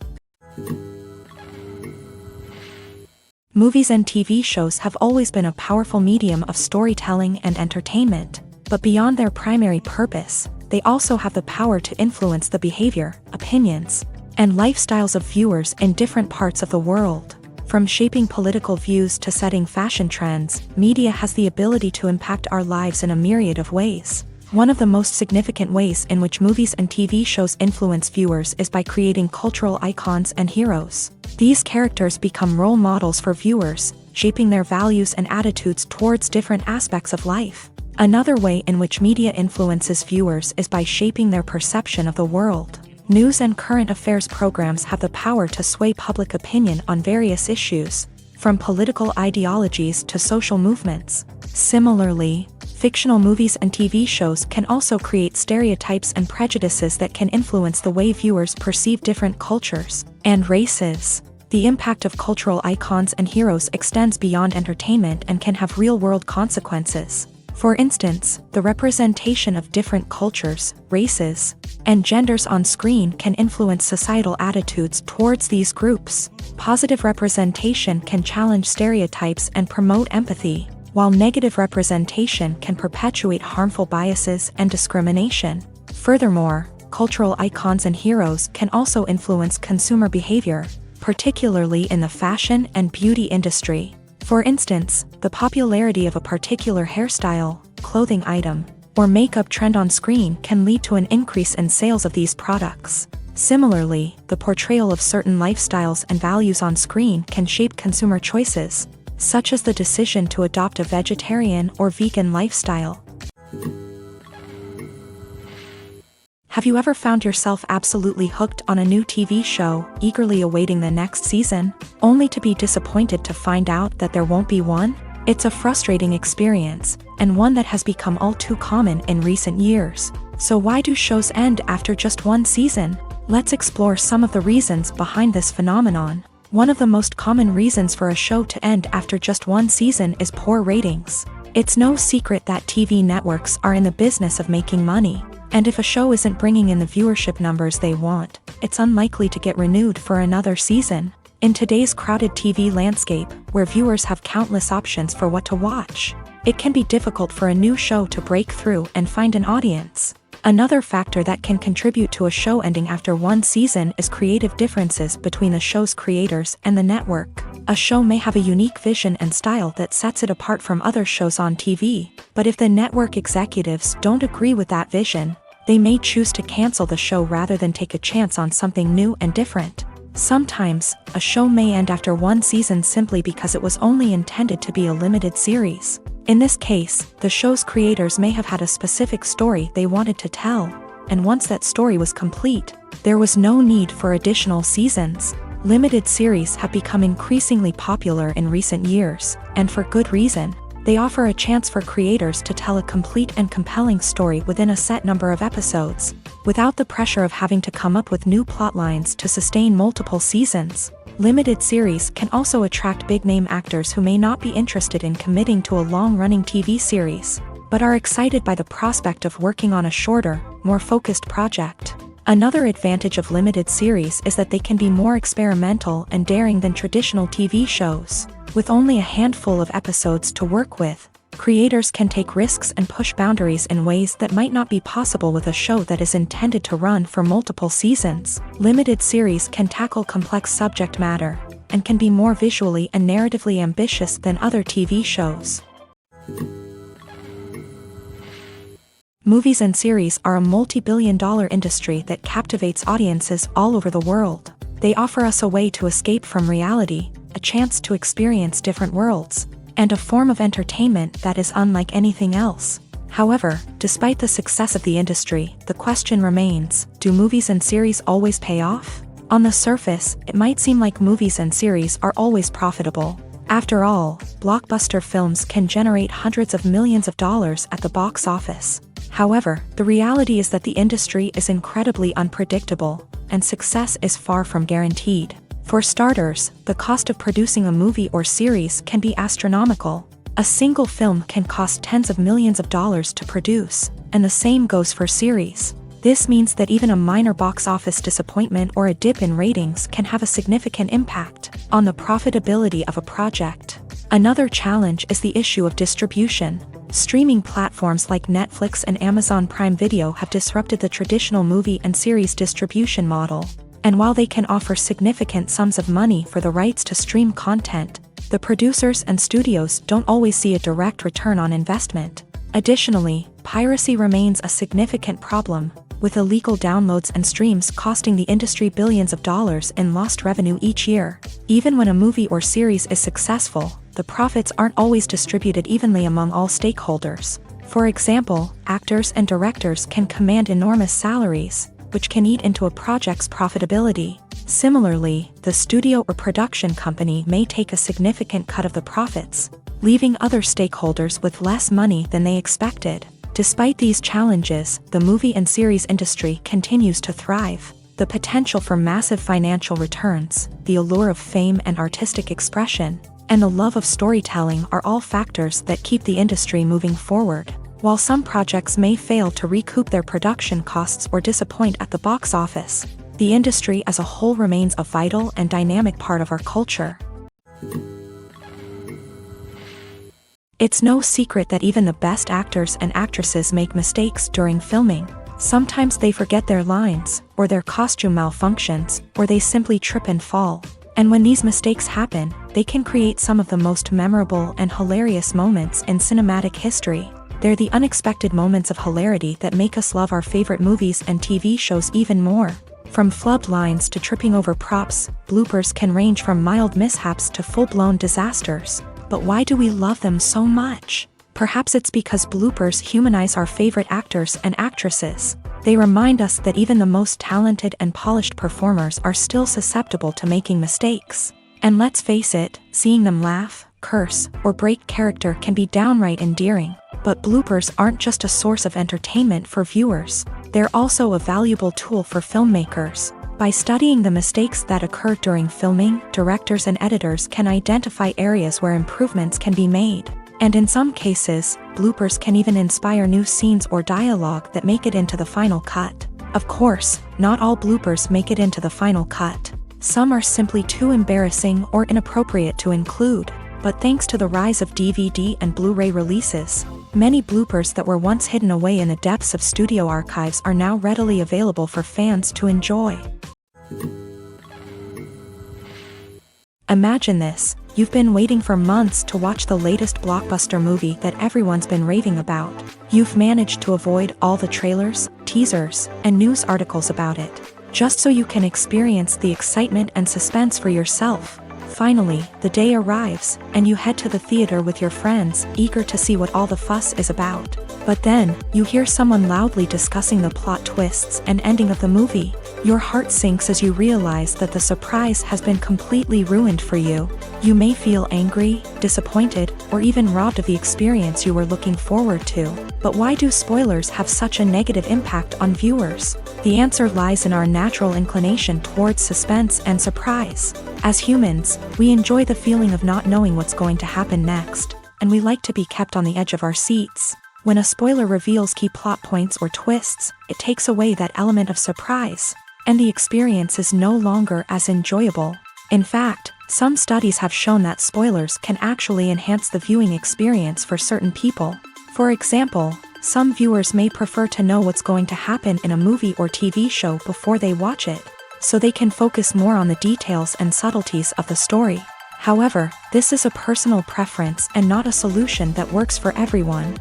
Movies and TV shows have always been a powerful medium of storytelling and entertainment, but beyond their primary purpose, they also have the power to influence the behavior, opinions, and lifestyles of viewers in different parts of the world. From shaping political views to setting fashion trends, media has the ability to impact our lives in a myriad of ways. One of the most significant ways in which movies and TV shows influence viewers is by creating cultural icons and heroes. These characters become role models for viewers, shaping their values and attitudes towards different aspects of life. Another way in which media influences viewers is by shaping their perception of the world. News and current affairs programs have the power to sway public opinion on various issues, from political ideologies to social movements. Similarly, fictional movies and TV shows can also create stereotypes and prejudices that can influence the way viewers perceive different cultures and races. The impact of cultural icons and heroes extends beyond entertainment and can have real-world consequences. For instance, the representation of different cultures, races, and genders on screen can influence societal attitudes towards these groups. Positive representation can challenge stereotypes and promote empathy, while negative representation can perpetuate harmful biases and discrimination. Furthermore, cultural icons and heroes can also influence consumer behavior, particularly in the fashion and beauty industry. For instance, the popularity of a particular hairstyle, clothing item, or makeup trend on screen can lead to an increase in sales of these products. Similarly, the portrayal of certain lifestyles and values on screen can shape consumer choices, such as the decision to adopt a vegetarian or vegan lifestyle. Have you ever found yourself absolutely hooked on a new TV show, eagerly awaiting the next season, only to be disappointed to find out that there won't be one? It's a frustrating experience, and one that has become all too common in recent years. So why do shows end after just one season? Let's explore some of the reasons behind this phenomenon. One of the most common reasons for a show to end after just one season is poor ratings. It's no secret that TV networks are in the business of making money. And if a show isn't bringing in the viewership numbers they want, it's unlikely to get renewed for another season. In today's crowded TV landscape, where viewers have countless options for what to watch, it can be difficult for a new show to break through and find an audience. Another factor that can contribute to a show ending after one season is creative differences between the show's creators and the network. A show may have a unique vision and style that sets it apart from other shows on TV, but if the network executives don't agree with that vision, they may choose to cancel the show rather than take a chance on something new and different. Sometimes, a show may end after one season simply because it was only intended to be a limited series. In this case, the show's creators may have had a specific story they wanted to tell, and once that story was complete, there was no need for additional seasons. Limited series have become increasingly popular in recent years, and for good reason. They offer a chance for creators to tell a complete and compelling story within a set number of episodes, without the pressure of having to come up with new plot lines to sustain multiple seasons. Limited series can also attract big-name actors who may not be interested in committing to a long-running TV series, but are excited by the prospect of working on a shorter, more focused project. Another advantage of limited series is that they can be more experimental and daring than traditional TV shows. With only a handful of episodes to work with, creators can take risks and push boundaries in ways that might not be possible with a show that is intended to run for multiple seasons. Limited series can tackle complex subject matter, and can be more visually and narratively ambitious than other TV shows. Movies and series are a multi-billion-dollar industry that captivates audiences all over the world. They offer us a way to escape from reality, a chance to experience different worlds, and a form of entertainment that is unlike anything else. However, despite the success of the industry, the question remains, do movies and series always pay off? On the surface, it might seem like movies and series are always profitable. After all, blockbuster films can generate hundreds of millions of dollars at the box office. However, the reality is that the industry is incredibly unpredictable, and success is far from guaranteed. For starters, the cost of producing a movie or series can be astronomical. A single film can cost tens of millions of dollars to produce, and the same goes for series. This means that even a minor box office disappointment or a dip in ratings can have a significant impact on the profitability of a project. Another challenge is the issue of distribution. Streaming platforms like Netflix and Amazon Prime Video have disrupted the traditional movie and series distribution model. And while they can offer significant sums of money for the rights to stream content, the producers and studios don't always see a direct return on investment. Additionally, piracy remains a significant problem, with illegal downloads and streams costing the industry billions of dollars in lost revenue each year. Even when a movie or series is successful, the profits aren't always distributed evenly among all stakeholders. For example, actors and directors can command enormous salaries, which can eat into a project's profitability. Similarly, the studio or production company may take a significant cut of the profits, leaving other stakeholders with less money than they expected. Despite these challenges, the movie and series industry continues to thrive. The potential for massive financial returns, the allure of fame and artistic expression, and the love of storytelling are all factors that keep the industry moving forward. While some projects may fail to recoup their production costs or disappoint at the box office, the industry as a whole remains a vital and dynamic part of our culture. It's no secret that even the best actors and actresses make mistakes during filming. Sometimes they forget their lines, or their costume malfunctions, or they simply trip and fall. And when these mistakes happen, they can create some of the most memorable and hilarious moments in cinematic history. They're the unexpected moments of hilarity that make us love our favorite movies and TV shows even more. From flubbed lines to tripping over props, bloopers can range from mild mishaps to full-blown disasters. But why do we love them so much? Perhaps it's because bloopers humanize our favorite actors and actresses. They remind us that even the most talented and polished performers are still susceptible to making mistakes. And let's face it, seeing them laugh, curse, or break character can be downright endearing. But bloopers aren't just a source of entertainment for viewers. They're also a valuable tool for filmmakers. By studying the mistakes that occur during filming, directors and editors can identify areas where improvements can be made. And in some cases, bloopers can even inspire new scenes or dialogue that make it into the final cut. Of course, not all bloopers make it into the final cut. Some are simply too embarrassing or inappropriate to include. But thanks to the rise of DVD and Blu-ray releases, many bloopers that were once hidden away in the depths of studio archives are now readily available for fans to enjoy. Imagine this, you've been waiting for months to watch the latest blockbuster movie that everyone's been raving about. You've managed to avoid all the trailers, teasers, and news articles about it, just so you can experience the excitement and suspense for yourself. Finally, the day arrives, and you head to the theater with your friends, eager to see what all the fuss is about. But then, you hear someone loudly discussing the plot twists and ending of the movie. Your heart sinks as you realize that the surprise has been completely ruined for you. You may feel angry, disappointed, or even robbed of the experience you were looking forward to. But why do spoilers have such a negative impact on viewers? The answer lies in our natural inclination towards suspense and surprise. As humans, we enjoy the feeling of not knowing what's going to happen next, and we like to be kept on the edge of our seats. When a spoiler reveals key plot points or twists, it takes away that element of surprise, and the experience is no longer as enjoyable. In fact, some studies have shown that spoilers can actually enhance the viewing experience for certain people. For example, some viewers may prefer to know what's going to happen in a movie or TV show before they watch it, so they can focus more on the details and subtleties of the story. However, this is a personal preference and not a solution that works for everyone.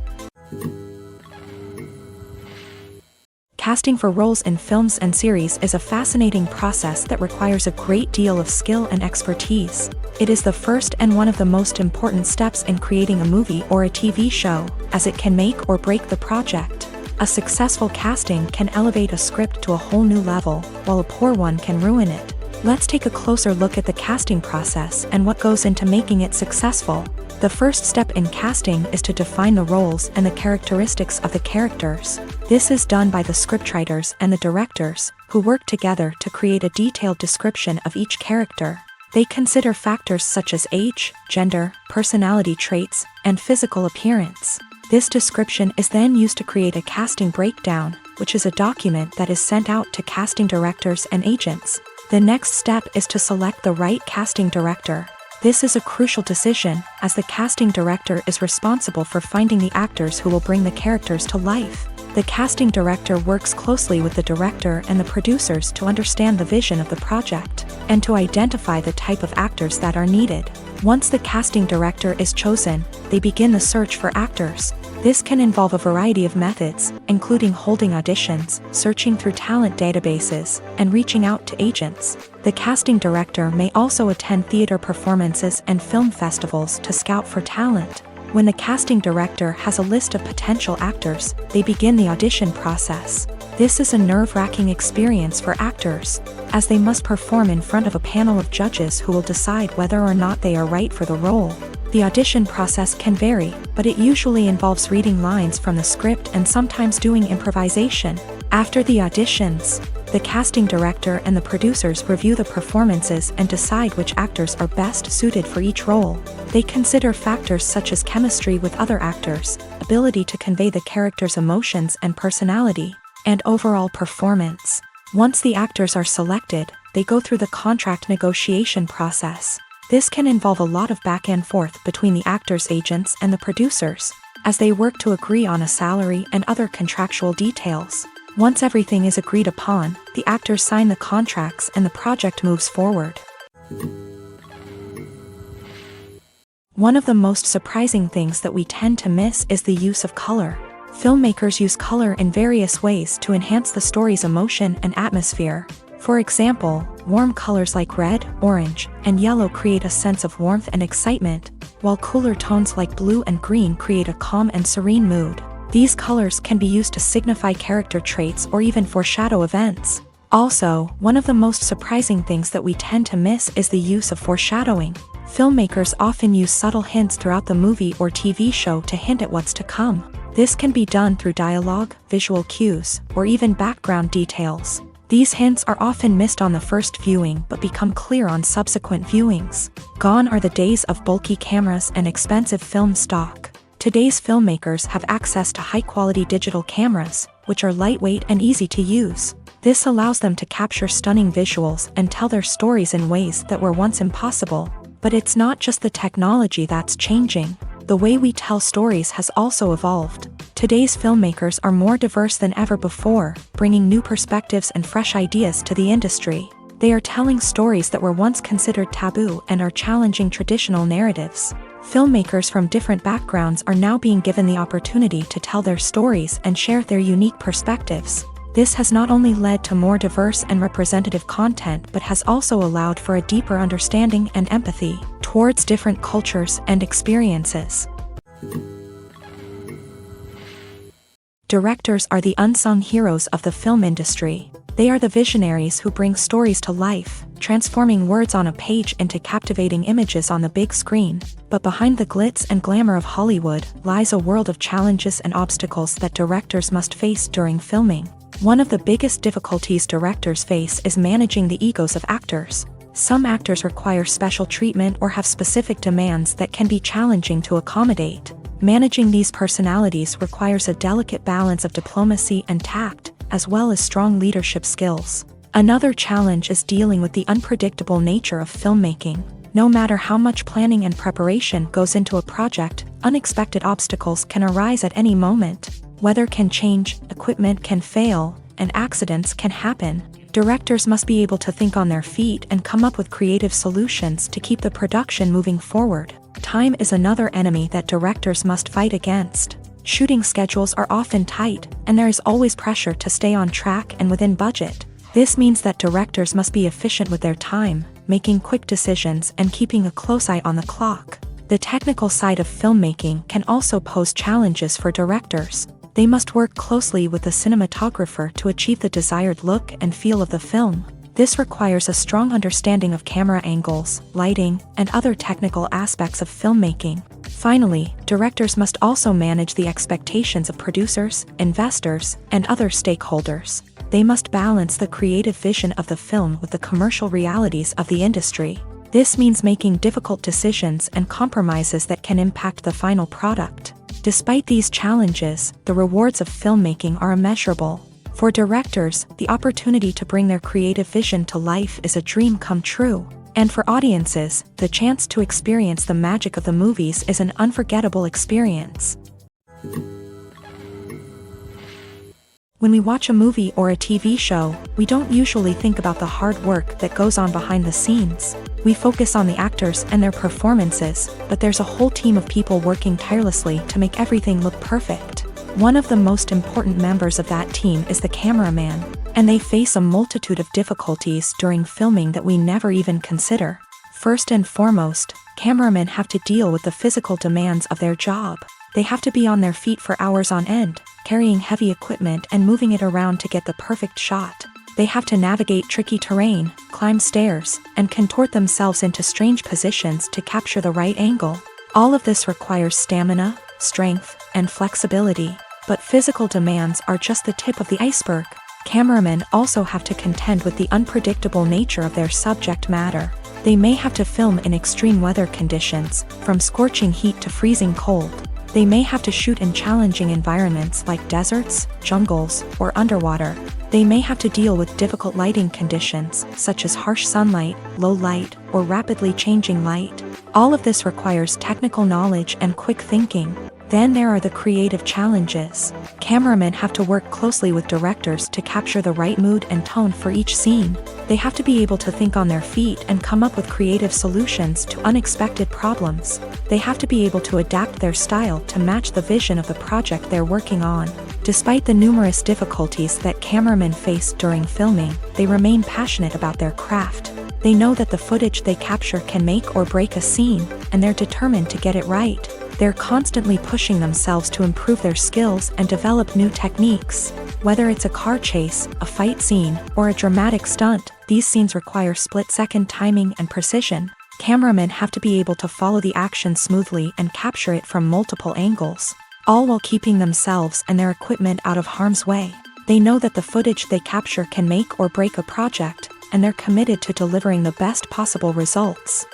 Casting for roles in films and series is a fascinating process that requires a great deal of skill and expertise. It is the first and one of the most important steps in creating a movie or a TV show, as it can make or break the project. A successful casting can elevate a script to a whole new level, while a poor one can ruin it. Let's take a closer look at the casting process and what goes into making it successful. The first step in casting is to define the roles and the characteristics of the characters. This is done by the scriptwriters and the directors, who work together to create a detailed description of each character. They consider factors such as age, gender, personality traits, and physical appearance. This description is then used to create a casting breakdown, which is a document that is sent out to casting directors and agents. The next step is to select the right casting director. This is a crucial decision, as the casting director is responsible for finding the actors who will bring the characters to life. The casting director works closely with the director and the producers to understand the vision of the project, and to identify the type of actors that are needed. Once the casting director is chosen, they begin the search for actors. This can involve a variety of methods, including holding auditions, searching through talent databases, and reaching out to agents. The casting director may also attend theater performances and film festivals to scout for talent. When the casting director has a list of potential actors, they begin the audition process. This is a nerve-wracking experience for actors, as they must perform in front of a panel of judges who will decide whether or not they are right for the role. The audition process can vary, but it usually involves reading lines from the script and sometimes doing improvisation. After the auditions, the casting director and the producers review the performances and decide which actors are best suited for each role. They consider factors such as chemistry with other actors, ability to convey the character's emotions and personality, and overall performance. Once the actors are selected, they go through the contract negotiation process. This can involve a lot of back and forth between the actors' agents and the producers, as they work to agree on a salary and other contractual details. Once everything is agreed upon, the actors sign the contracts and the project moves forward. One of the most surprising things that we tend to miss is the use of color. Filmmakers use color in various ways to enhance the story's emotion and atmosphere. For example, warm colors like red, orange, and yellow create a sense of warmth and excitement, while cooler tones like blue and green create a calm and serene mood. These colors can be used to signify character traits or even foreshadow events. Also, one of the most surprising things that we tend to miss is the use of foreshadowing. Filmmakers often use subtle hints throughout the movie or TV show to hint at what's to come. This can be done through dialogue, visual cues, or even background details. These hints are often missed on the first viewing but become clear on subsequent viewings. Gone are the days of bulky cameras and expensive film stock. Today's filmmakers have access to high-quality digital cameras, which are lightweight and easy to use. This allows them to capture stunning visuals and tell their stories in ways that were once impossible. But it's not just the technology that's changing. The way we tell stories has also evolved. Today's filmmakers are more diverse than ever before, bringing new perspectives and fresh ideas to the industry. They are telling stories that were once considered taboo and are challenging traditional narratives. Filmmakers from different backgrounds are now being given the opportunity to tell their stories and share their unique perspectives. This has not only led to more diverse and representative content but has also allowed for a deeper understanding and empathy towards different cultures and experiences. Directors are the unsung heroes of the film industry. They are the visionaries who bring stories to life, transforming words on a page into captivating images on the big screen. But behind the glitz and glamour of Hollywood lies a world of challenges and obstacles that directors must face during filming. One of the biggest difficulties directors face is managing the egos of actors. Some actors require special treatment or have specific demands that can be challenging to accommodate. Managing these personalities requires a delicate balance of diplomacy and tact, as well as strong leadership skills. Another challenge is dealing with the unpredictable nature of filmmaking. No matter how much planning and preparation goes into a project, unexpected obstacles can arise at any moment. Weather can change, equipment can fail, and accidents can happen. Directors must be able to think on their feet and come up with creative solutions to keep the production moving forward. Time is another enemy that directors must fight against. Shooting schedules are often tight, and there is always pressure to stay on track and within budget. This means that directors must be efficient with their time, making quick decisions and keeping a close eye on the clock. The technical side of filmmaking can also pose challenges for directors. They must work closely with the cinematographer to achieve the desired look and feel of the film. This requires a strong understanding of camera angles, lighting, and other technical aspects of filmmaking. Finally, directors must also manage the expectations of producers, investors, and other stakeholders. They must balance the creative vision of the film with the commercial realities of the industry. This means making difficult decisions and compromises that can impact the final product. Despite these challenges, the rewards of filmmaking are immeasurable. For directors, the opportunity to bring their creative vision to life is a dream come true. And for audiences, the chance to experience the magic of the movies is an unforgettable experience. When we watch a movie or a TV show, we don't usually think about the hard work that goes on behind the scenes. We focus on the actors and their performances, but there's a whole team of people working tirelessly to make everything look perfect. One of the most important members of that team is the cameraman, and they face a multitude of difficulties during filming that we never even consider. First and foremost, cameramen have to deal with the physical demands of their job. They have to be on their feet for hours on end, carrying heavy equipment and moving it around to get the perfect shot. They have to navigate tricky terrain, climb stairs, and contort themselves into strange positions to capture the right angle. All of this requires stamina, strength, and flexibility. But physical demands are just the tip of the iceberg. Cameramen also have to contend with the unpredictable nature of their subject matter. They may have to film in extreme weather conditions, from scorching heat to freezing cold. They may have to shoot in challenging environments like deserts, jungles, or underwater. They may have to deal with difficult lighting conditions, such as harsh sunlight, low light, or rapidly changing light. All of this requires technical knowledge and quick thinking. Then there are the creative challenges. Cameramen have to work closely with directors to capture the right mood and tone for each scene. They have to be able to think on their feet and come up with creative solutions to unexpected problems. They have to be able to adapt their style to match the vision of the project they're working on. Despite the numerous difficulties that cameramen face during filming, they remain passionate about their craft. They know that the footage they capture can make or break a scene, and they're determined to get it right. They're constantly pushing themselves to improve their skills and develop new techniques. Whether it's a car chase, a fight scene, or a dramatic stunt, these scenes require split-second timing and precision. Cameramen have to be able to follow the action smoothly and capture it from multiple angles, all while keeping themselves and their equipment out of harm's way. They know that the footage they capture can make or break a project, and they're committed to delivering the best possible results.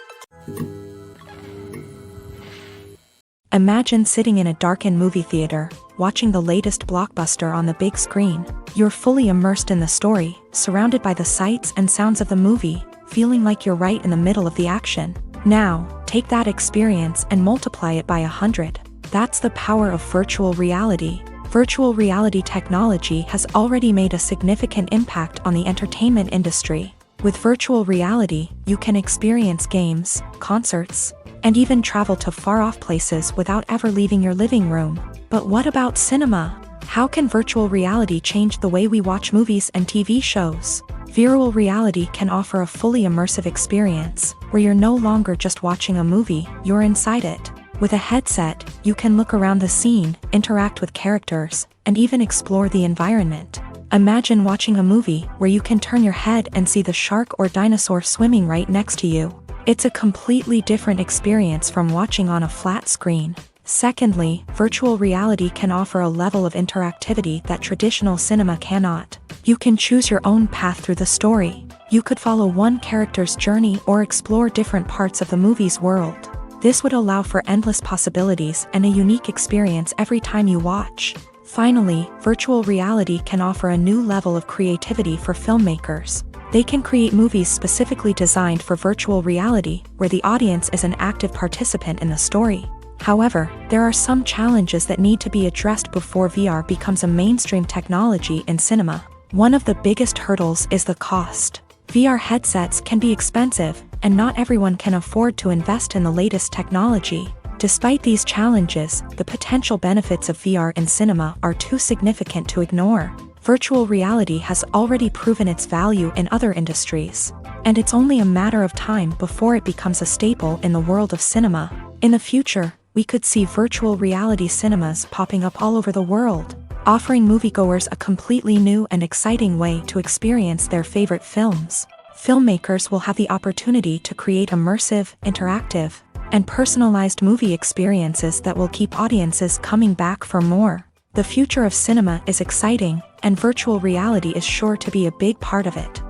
Imagine sitting in a darkened movie theater, watching the latest blockbuster on the big screen. You're fully immersed in the story, surrounded by the sights and sounds of the movie, feeling like you're right in the middle of the action. Now, take that experience and multiply it by 100. That's the power of virtual reality. Virtual reality technology has already made a significant impact on the entertainment industry. With virtual reality, you can experience games, concerts, and even travel to far-off places without ever leaving your living room. But what about cinema? How can virtual reality change the way we watch movies and TV shows? Virtual reality can offer a fully immersive experience, where you're no longer just watching a movie, you're inside it. With a headset, you can look around the scene, interact with characters, and even explore the environment. Imagine watching a movie where you can turn your head and see the shark or dinosaur swimming right next to you. It's a completely different experience from watching on a flat screen. Secondly, virtual reality can offer a level of interactivity that traditional cinema cannot. You can choose your own path through the story. You could follow one character's journey or explore different parts of the movie's world. This would allow for endless possibilities and a unique experience every time you watch. Finally, virtual reality can offer a new level of creativity for filmmakers. They can create movies specifically designed for virtual reality, where the audience is an active participant in the story. However, there are some challenges that need to be addressed before VR becomes a mainstream technology in cinema. One of the biggest hurdles is the cost. VR headsets can be expensive, and not everyone can afford to invest in the latest technology. Despite these challenges, the potential benefits of VR in cinema are too significant to ignore. Virtual reality has already proven its value in other industries, and it's only a matter of time before it becomes a staple in the world of cinema. In the future, we could see virtual reality cinemas popping up all over the world, offering moviegoers a completely new and exciting way to experience their favorite films. Filmmakers will have the opportunity to create immersive, interactive, and personalized movie experiences that will keep audiences coming back for more. The future of cinema is exciting, and virtual reality is sure to be a big part of it.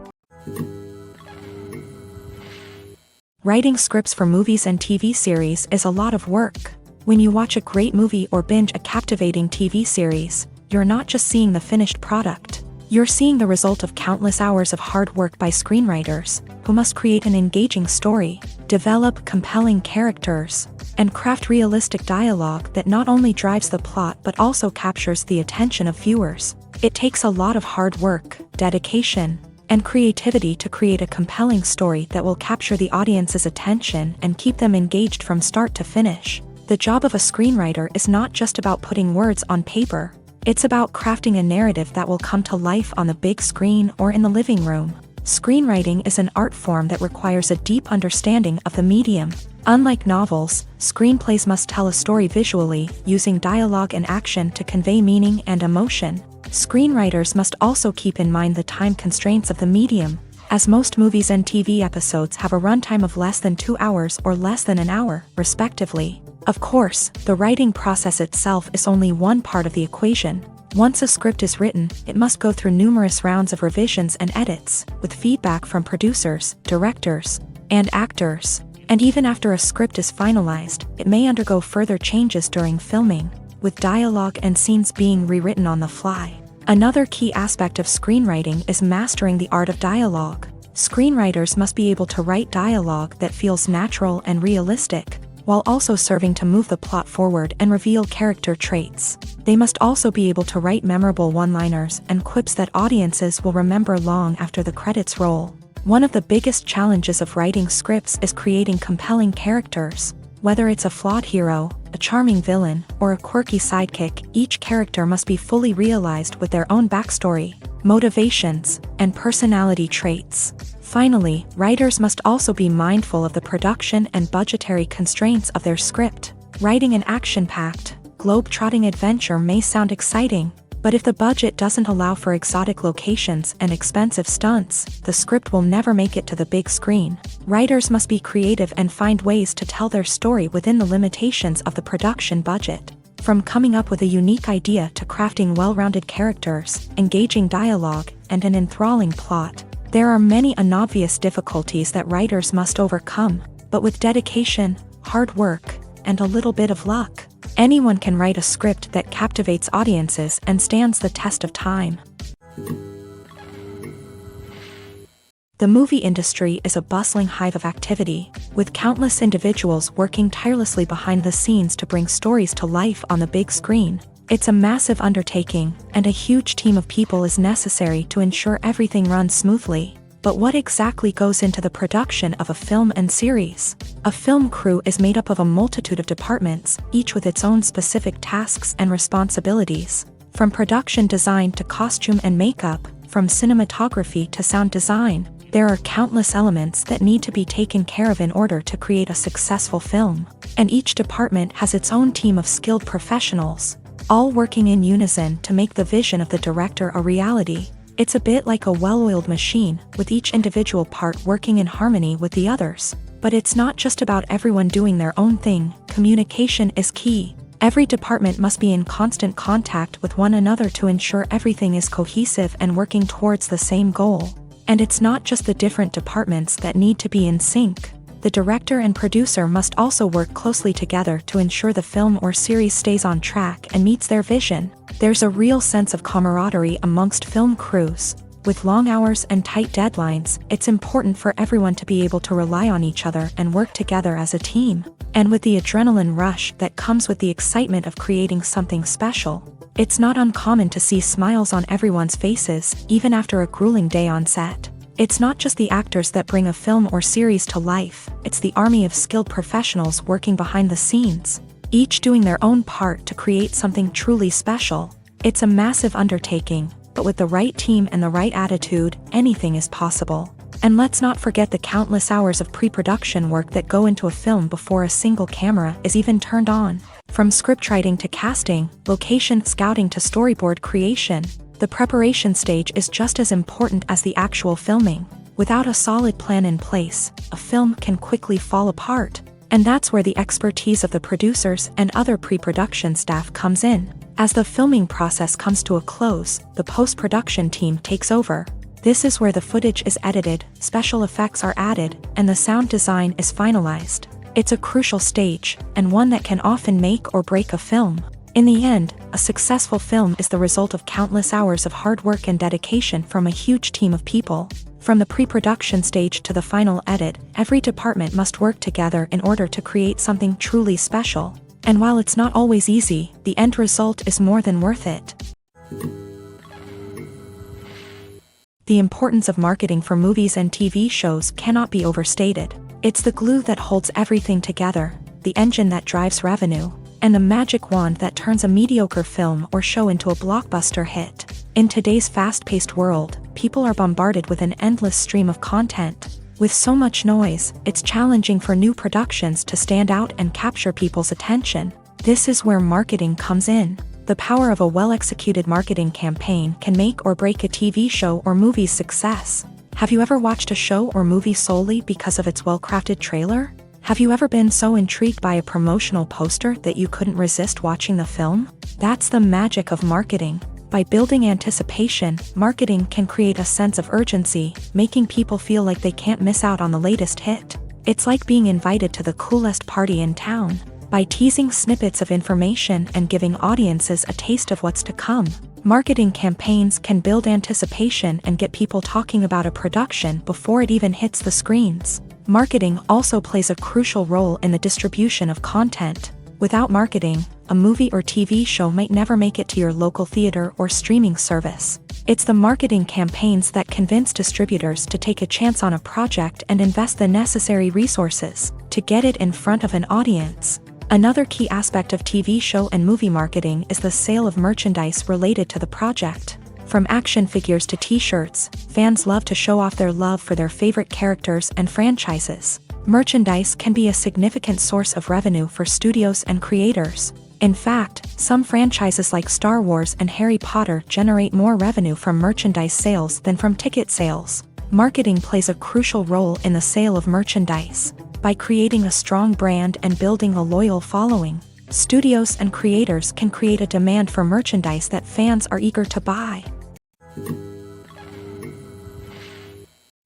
Writing scripts for movies and TV series is a lot of work. When you watch a great movie or binge a captivating TV series, you're not just seeing the finished product. You're seeing the result of countless hours of hard work by screenwriters, who must create an engaging story, develop compelling characters, and craft realistic dialogue that not only drives the plot but also captures the attention of viewers. It takes a lot of hard work, dedication, and creativity to create a compelling story that will capture the audience's attention and keep them engaged from start to finish. The job of a screenwriter is not just about putting words on paper. It's about crafting a narrative that will come to life on the big screen or in the living room. Screenwriting is an art form that requires a deep understanding of the medium. Unlike novels, screenplays must tell a story visually, using dialogue and action to convey meaning and emotion. Screenwriters must also keep in mind the time constraints of the medium, as most movies and TV episodes have a runtime of less than 2 hours or less than an hour, respectively. Of course, the writing process itself is only one part of the equation. Once a script is written, it must go through numerous rounds of revisions and edits, with feedback from producers, directors, and actors. And even after a script is finalized, it may undergo further changes during filming, with dialogue and scenes being rewritten on the fly. Another key aspect of screenwriting is mastering the art of dialogue. Screenwriters must be able to write dialogue that feels natural and realistic, while also serving to move the plot forward and reveal character traits. They must also be able to write memorable one-liners and quips that audiences will remember long after the credits roll. One of the biggest challenges of writing scripts is creating compelling characters. Whether it's a flawed hero, a charming villain, or a quirky sidekick, each character must be fully realized with their own backstory, motivations, and personality traits. Finally, writers must also be mindful of the production and budgetary constraints of their script. Writing an action-packed, globe-trotting adventure may sound exciting, but if the budget doesn't allow for exotic locations and expensive stunts, the script will never make it to the big screen. Writers must be creative and find ways to tell their story within the limitations of the production budget. From coming up with a unique idea to crafting well-rounded characters, engaging dialogue, and an enthralling plot, there are many unobvious difficulties that writers must overcome, but with dedication, hard work, and a little bit of luck, anyone can write a script that captivates audiences and stands the test of time. The movie industry is a bustling hive of activity, with countless individuals working tirelessly behind the scenes to bring stories to life on the big screen. It's a massive undertaking, and a huge team of people is necessary to ensure everything runs smoothly. But what exactly goes into the production of a film and series? A film crew is made up of a multitude of departments, each with its own specific tasks and responsibilities. From production design to costume and makeup, from cinematography to sound design, there are countless elements that need to be taken care of in order to create a successful film. And each department has its own team of skilled professionals, all working in unison to make the vision of the director a reality. It's a bit like a well-oiled machine, with each individual part working in harmony with the others. But it's not just about everyone doing their own thing. Communication is key. Every department must be in constant contact with one another to ensure everything is cohesive and working towards the same goal. And it's not just the different departments that need to be in sync. The director and producer must also work closely together to ensure the film or series stays on track and meets their vision. There's a real sense of camaraderie amongst film crews. With long hours and tight deadlines, it's important for everyone to be able to rely on each other and work together as a team. And with the adrenaline rush that comes with the excitement of creating something special, it's not uncommon to see smiles on everyone's faces, even after a grueling day on set. It's not just the actors that bring a film or series to life, it's the army of skilled professionals working behind the scenes, each doing their own part to create something truly special. It's a massive undertaking, but with the right team and the right attitude, anything is possible. And let's not forget the countless hours of pre-production work that go into a film before a single camera is even turned on. From scriptwriting to casting, location scouting to storyboard creation, the preparation stage is just as important as the actual filming. Without a solid plan in place, a film can quickly fall apart. And that's where the expertise of the producers and other pre-production staff comes in. As the filming process comes to a close, the post-production team takes over. This is where the footage is edited, special effects are added, and the sound design is finalized. It's a crucial stage, and one that can often make or break a film. In the end, a successful film is the result of countless hours of hard work and dedication from a huge team of people. From the pre-production stage to the final edit, every department must work together in order to create something truly special. And while it's not always easy, the end result is more than worth it. The importance of marketing for movies and TV shows cannot be overstated. It's the glue that holds everything together, the engine that drives revenue, and the magic wand that turns a mediocre film or show into a blockbuster hit. In today's fast-paced world, people are bombarded with an endless stream of content. With so much noise, it's challenging for new productions to stand out and capture people's attention. This is where marketing comes in. The power of a well-executed marketing campaign can make or break a TV show or movie's success. Have you ever watched a show or movie solely because of its well-crafted trailer? Have you ever been so intrigued by a promotional poster that you couldn't resist watching the film? That's the magic of marketing. By building anticipation, marketing can create a sense of urgency, making people feel like they can't miss out on the latest hit. It's like being invited to the coolest party in town. By teasing snippets of information and giving audiences a taste of what's to come, marketing campaigns can build anticipation and get people talking about a production before it even hits the screens. Marketing also plays a crucial role in the distribution of content. Without marketing, a movie or TV show might never make it to your local theater or streaming service. It's the marketing campaigns that convince distributors to take a chance on a project and invest the necessary resources to get it in front of an audience. Another key aspect of TV show and movie marketing is the sale of merchandise related to the project. From action figures to t-shirts, fans love to show off their love for their favorite characters and franchises. Merchandise can be a significant source of revenue for studios and creators. In fact, some franchises like Star Wars and Harry Potter generate more revenue from merchandise sales than from ticket sales. Marketing plays a crucial role in the sale of merchandise. By creating a strong brand and building a loyal following, studios and creators can create a demand for merchandise that fans are eager to buy.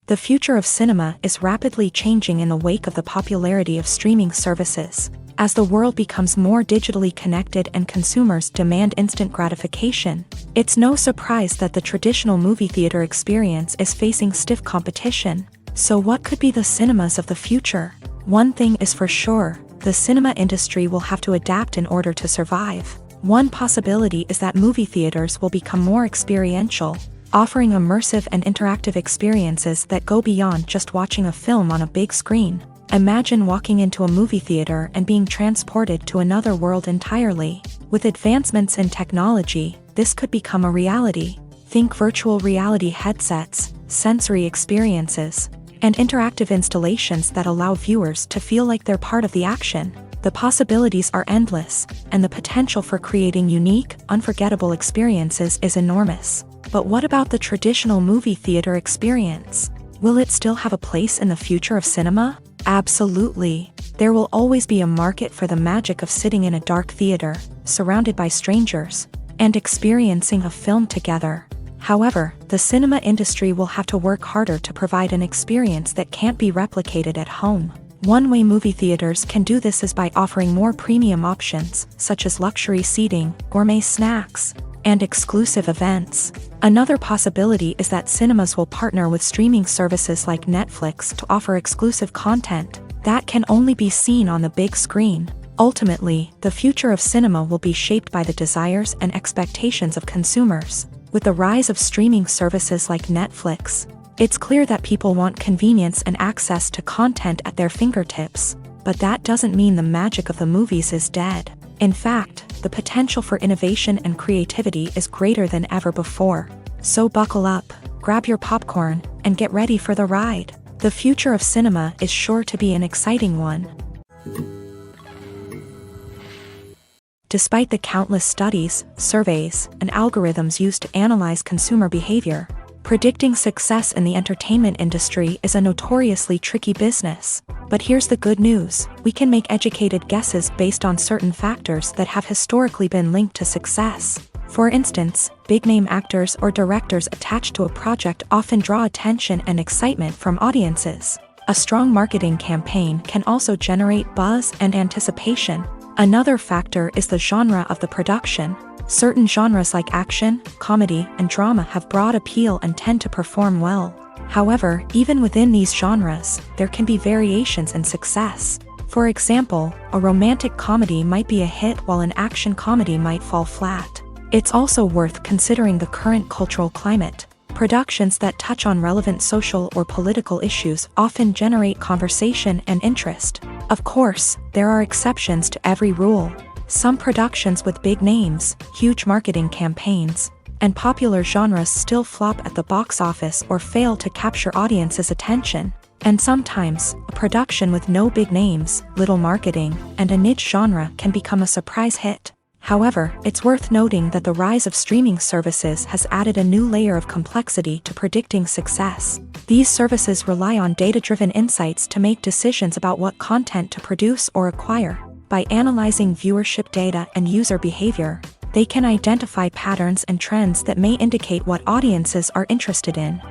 The future of cinema is rapidly changing in the wake of the popularity of streaming services. As the world becomes more digitally connected and consumers demand instant gratification, it's no surprise that the traditional movie theater experience is facing stiff competition. So what could be the cinemas of the future? One thing is for sure, the cinema industry will have to adapt in order to survive. One possibility is that movie theaters will become more experiential, offering immersive and interactive experiences that go beyond just watching a film on a big screen. Imagine walking into a movie theater and being transported to another world entirely. With advancements in technology, this could become a reality. Think virtual reality headsets, sensory experiences, and interactive installations that allow viewers to feel like they're part of the action. The possibilities are endless, and the potential for creating unique, unforgettable experiences is enormous. But what about the traditional movie theater experience? Will it still have a place in the future of cinema? Absolutely. There will always be a market for the magic of sitting in a dark theater, surrounded by strangers, and experiencing a film together. However, the cinema industry will have to work harder to provide an experience that can't be replicated at home. One way movie theaters can do this is by offering more premium options, such as luxury seating, gourmet snacks, and exclusive events. Another possibility is that cinemas will partner with streaming services like Netflix to offer exclusive content that can only be seen on the big screen. Ultimately, the future of cinema will be shaped by the desires and expectations of consumers. With the rise of streaming services like Netflix, it's clear that people want convenience and access to content at their fingertips. But that doesn't mean the magic of the movies is dead. In fact, the potential for innovation and creativity is greater than ever before. So buckle up, grab your popcorn, and get ready for the ride. The future of cinema is sure to be an exciting one. Despite the countless studies, surveys, and algorithms used to analyze consumer behavior, predicting success in the entertainment industry is a notoriously tricky business. But here's the good news: we can make educated guesses based on certain factors that have historically been linked to success. For instance, big-name actors or directors attached to a project often draw attention and excitement from audiences. A strong marketing campaign can also generate buzz and anticipation. Another factor is the genre of the production. Certain genres like action, comedy, and drama have broad appeal and tend to perform well. However, even within these genres, there can be variations in success. For example, a romantic comedy might be a hit while an action comedy might fall flat. It's also worth considering the current cultural climate. Productions that touch on relevant social or political issues often generate conversation and interest. Of course, there are exceptions to every rule. Some productions with big names, huge marketing campaigns, and popular genres still flop at the box office or fail to capture audiences' attention. And sometimes, a production with no big names, little marketing, and a niche genre can become a surprise hit. However, it's worth noting that the rise of streaming services has added a new layer of complexity to predicting success. These services rely on data-driven insights to make decisions about what content to produce or acquire. By analyzing viewership data and user behavior, they can identify patterns and trends that may indicate what audiences are interested in.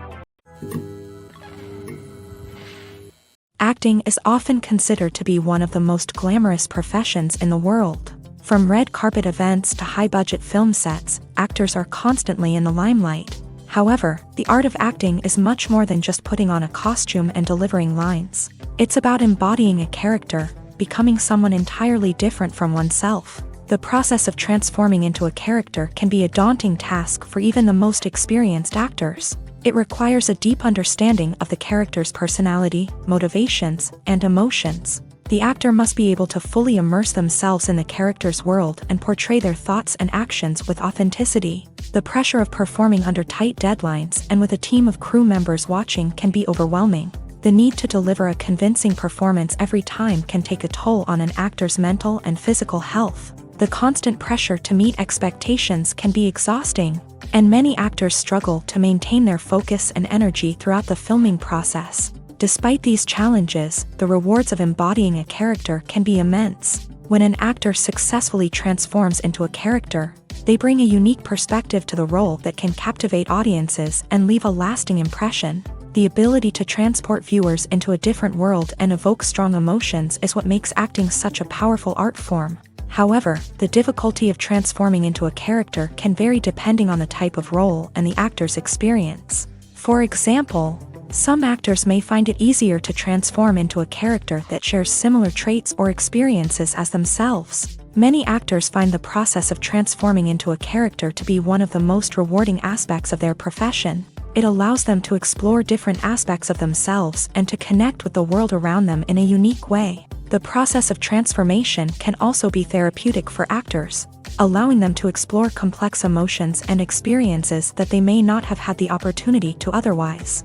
Acting is often considered to be one of the most glamorous professions in the world. From red carpet events to high-budget film sets, actors are constantly in the limelight. However, the art of acting is much more than just putting on a costume and delivering lines. It's about embodying a character, becoming someone entirely different from oneself. The process of transforming into a character can be a daunting task for even the most experienced actors. It requires a deep understanding of the character's personality, motivations, and emotions. The actor must be able to fully immerse themselves in the character's world and portray their thoughts and actions with authenticity. The pressure of performing under tight deadlines and with a team of crew members watching can be overwhelming. The need to deliver a convincing performance every time can take a toll on an actor's mental and physical health. The constant pressure to meet expectations can be exhausting, and many actors struggle to maintain their focus and energy throughout the filming process. Despite these challenges, the rewards of embodying a character can be immense. When an actor successfully transforms into a character, they bring a unique perspective to the role that can captivate audiences and leave a lasting impression. The ability to transport viewers into a different world and evoke strong emotions is what makes acting such a powerful art form. However, the difficulty of transforming into a character can vary depending on the type of role and the actor's experience. For example, some actors may find it easier to transform into a character that shares similar traits or experiences as themselves. Many actors find the process of transforming into a character to be one of the most rewarding aspects of their profession. It allows them to explore different aspects of themselves and to connect with the world around them in a unique way. The process of transformation can also be therapeutic for actors, allowing them to explore complex emotions and experiences that they may not have had the opportunity to otherwise.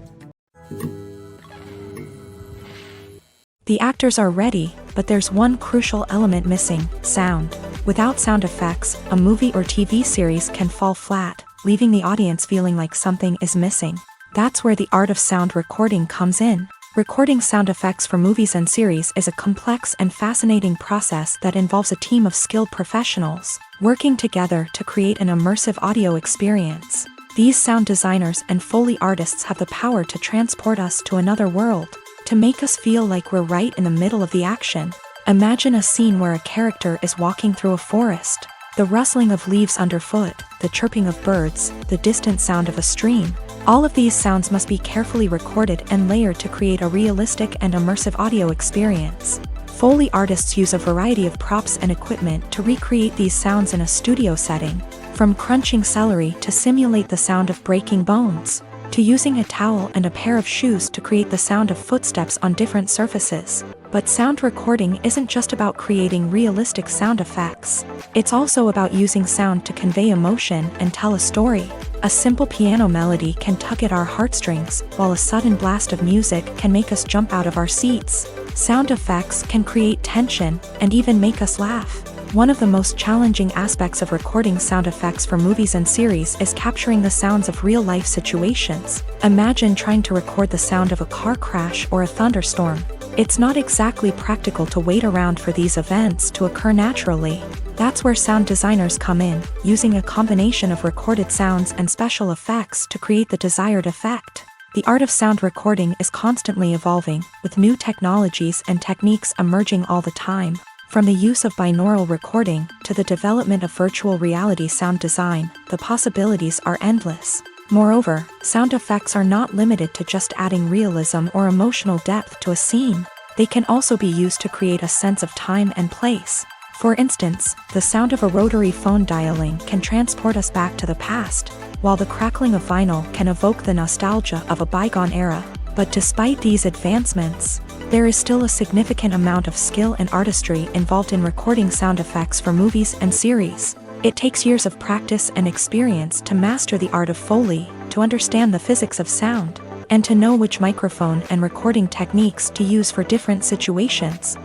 The actors are ready, but there's one crucial element missing: sound. Without sound effects, a movie or TV series can fall flat, leaving the audience feeling like something is missing. That's where the art of sound recording comes in. Recording sound effects for movies and series is a complex and fascinating process that involves a team of skilled professionals working together to create an immersive audio experience. These sound designers and Foley artists have the power to transport us to another world, to make us feel like we're right in the middle of the action. Imagine a scene where a character is walking through a forest. The rustling of leaves underfoot, the chirping of birds, the distant sound of a stream. All of these sounds must be carefully recorded and layered to create a realistic and immersive audio experience. Foley artists use a variety of props and equipment to recreate these sounds in a studio setting, from crunching celery to simulate the sound of breaking bones, to using a towel and a pair of shoes to create the sound of footsteps on different surfaces. But sound recording isn't just about creating realistic sound effects. It's also about using sound to convey emotion and tell a story. A simple piano melody can tug at our heartstrings, while a sudden blast of music can make us jump out of our seats. Sound effects can create tension and even make us laugh. One of the most challenging aspects of recording sound effects for movies and series is capturing the sounds of real-life situations. Imagine trying to record the sound of a car crash or a thunderstorm. It's not exactly practical to wait around for these events to occur naturally. That's where sound designers come in, using a combination of recorded sounds and special effects to create the desired effect. The art of sound recording is constantly evolving, with new technologies and techniques emerging all the time. From the use of binaural recording to the development of virtual reality sound design, the possibilities are endless. Moreover, sound effects are not limited to just adding realism or emotional depth to a scene. They can also be used to create a sense of time and place. For instance, the sound of a rotary phone dialing can transport us back to the past, while the crackling of vinyl can evoke the nostalgia of a bygone era. But despite these advancements, there is still a significant amount of skill and artistry involved in recording sound effects for movies and series. It takes years of practice and experience to master the art of Foley, to understand the physics of sound, and to know which microphone and recording techniques to use for different situations.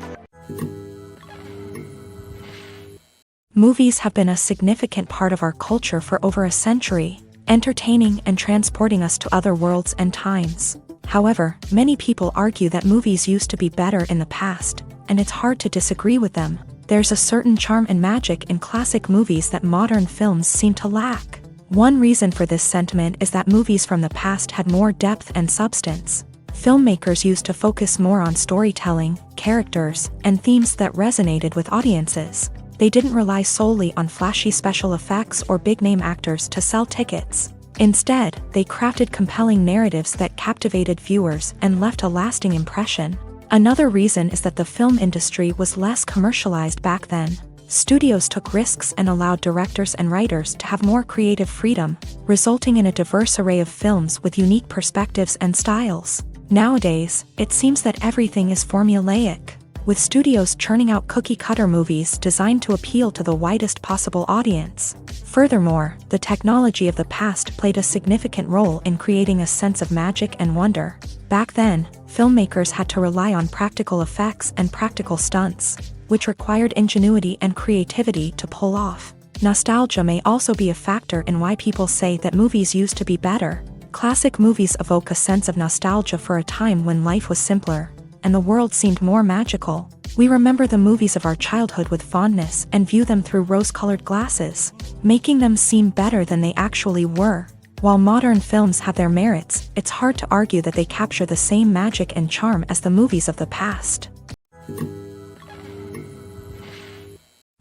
Movies have been a significant part of our culture for over a century, entertaining and transporting us to other worlds and times. However, many people argue that movies used to be better in the past, and it's hard to disagree with them. There's a certain charm and magic in classic movies that modern films seem to lack. One reason for this sentiment is that movies from the past had more depth and substance. Filmmakers used to focus more on storytelling, characters, and themes that resonated with audiences. They didn't rely solely on flashy special effects or big-name actors to sell tickets. Instead, they crafted compelling narratives that captivated viewers and left a lasting impression. Another reason is that the film industry was less commercialized back then. Studios took risks and allowed directors and writers to have more creative freedom, resulting in a diverse array of films with unique perspectives and styles. Nowadays, it seems that everything is formulaic, with studios churning out cookie-cutter movies designed to appeal to the widest possible audience. Furthermore, the technology of the past played a significant role in creating a sense of magic and wonder. Back then, filmmakers had to rely on practical effects and practical stunts, which required ingenuity and creativity to pull off. Nostalgia may also be a factor in why people say that movies used to be better. Classic movies evoke a sense of nostalgia for a time when life was simpler, and the world seemed more magical. We remember the movies of our childhood with fondness and view them through rose-colored glasses, making them seem better than they actually were. While modern films have their merits, it's hard to argue that they capture the same magic and charm as the movies of the past.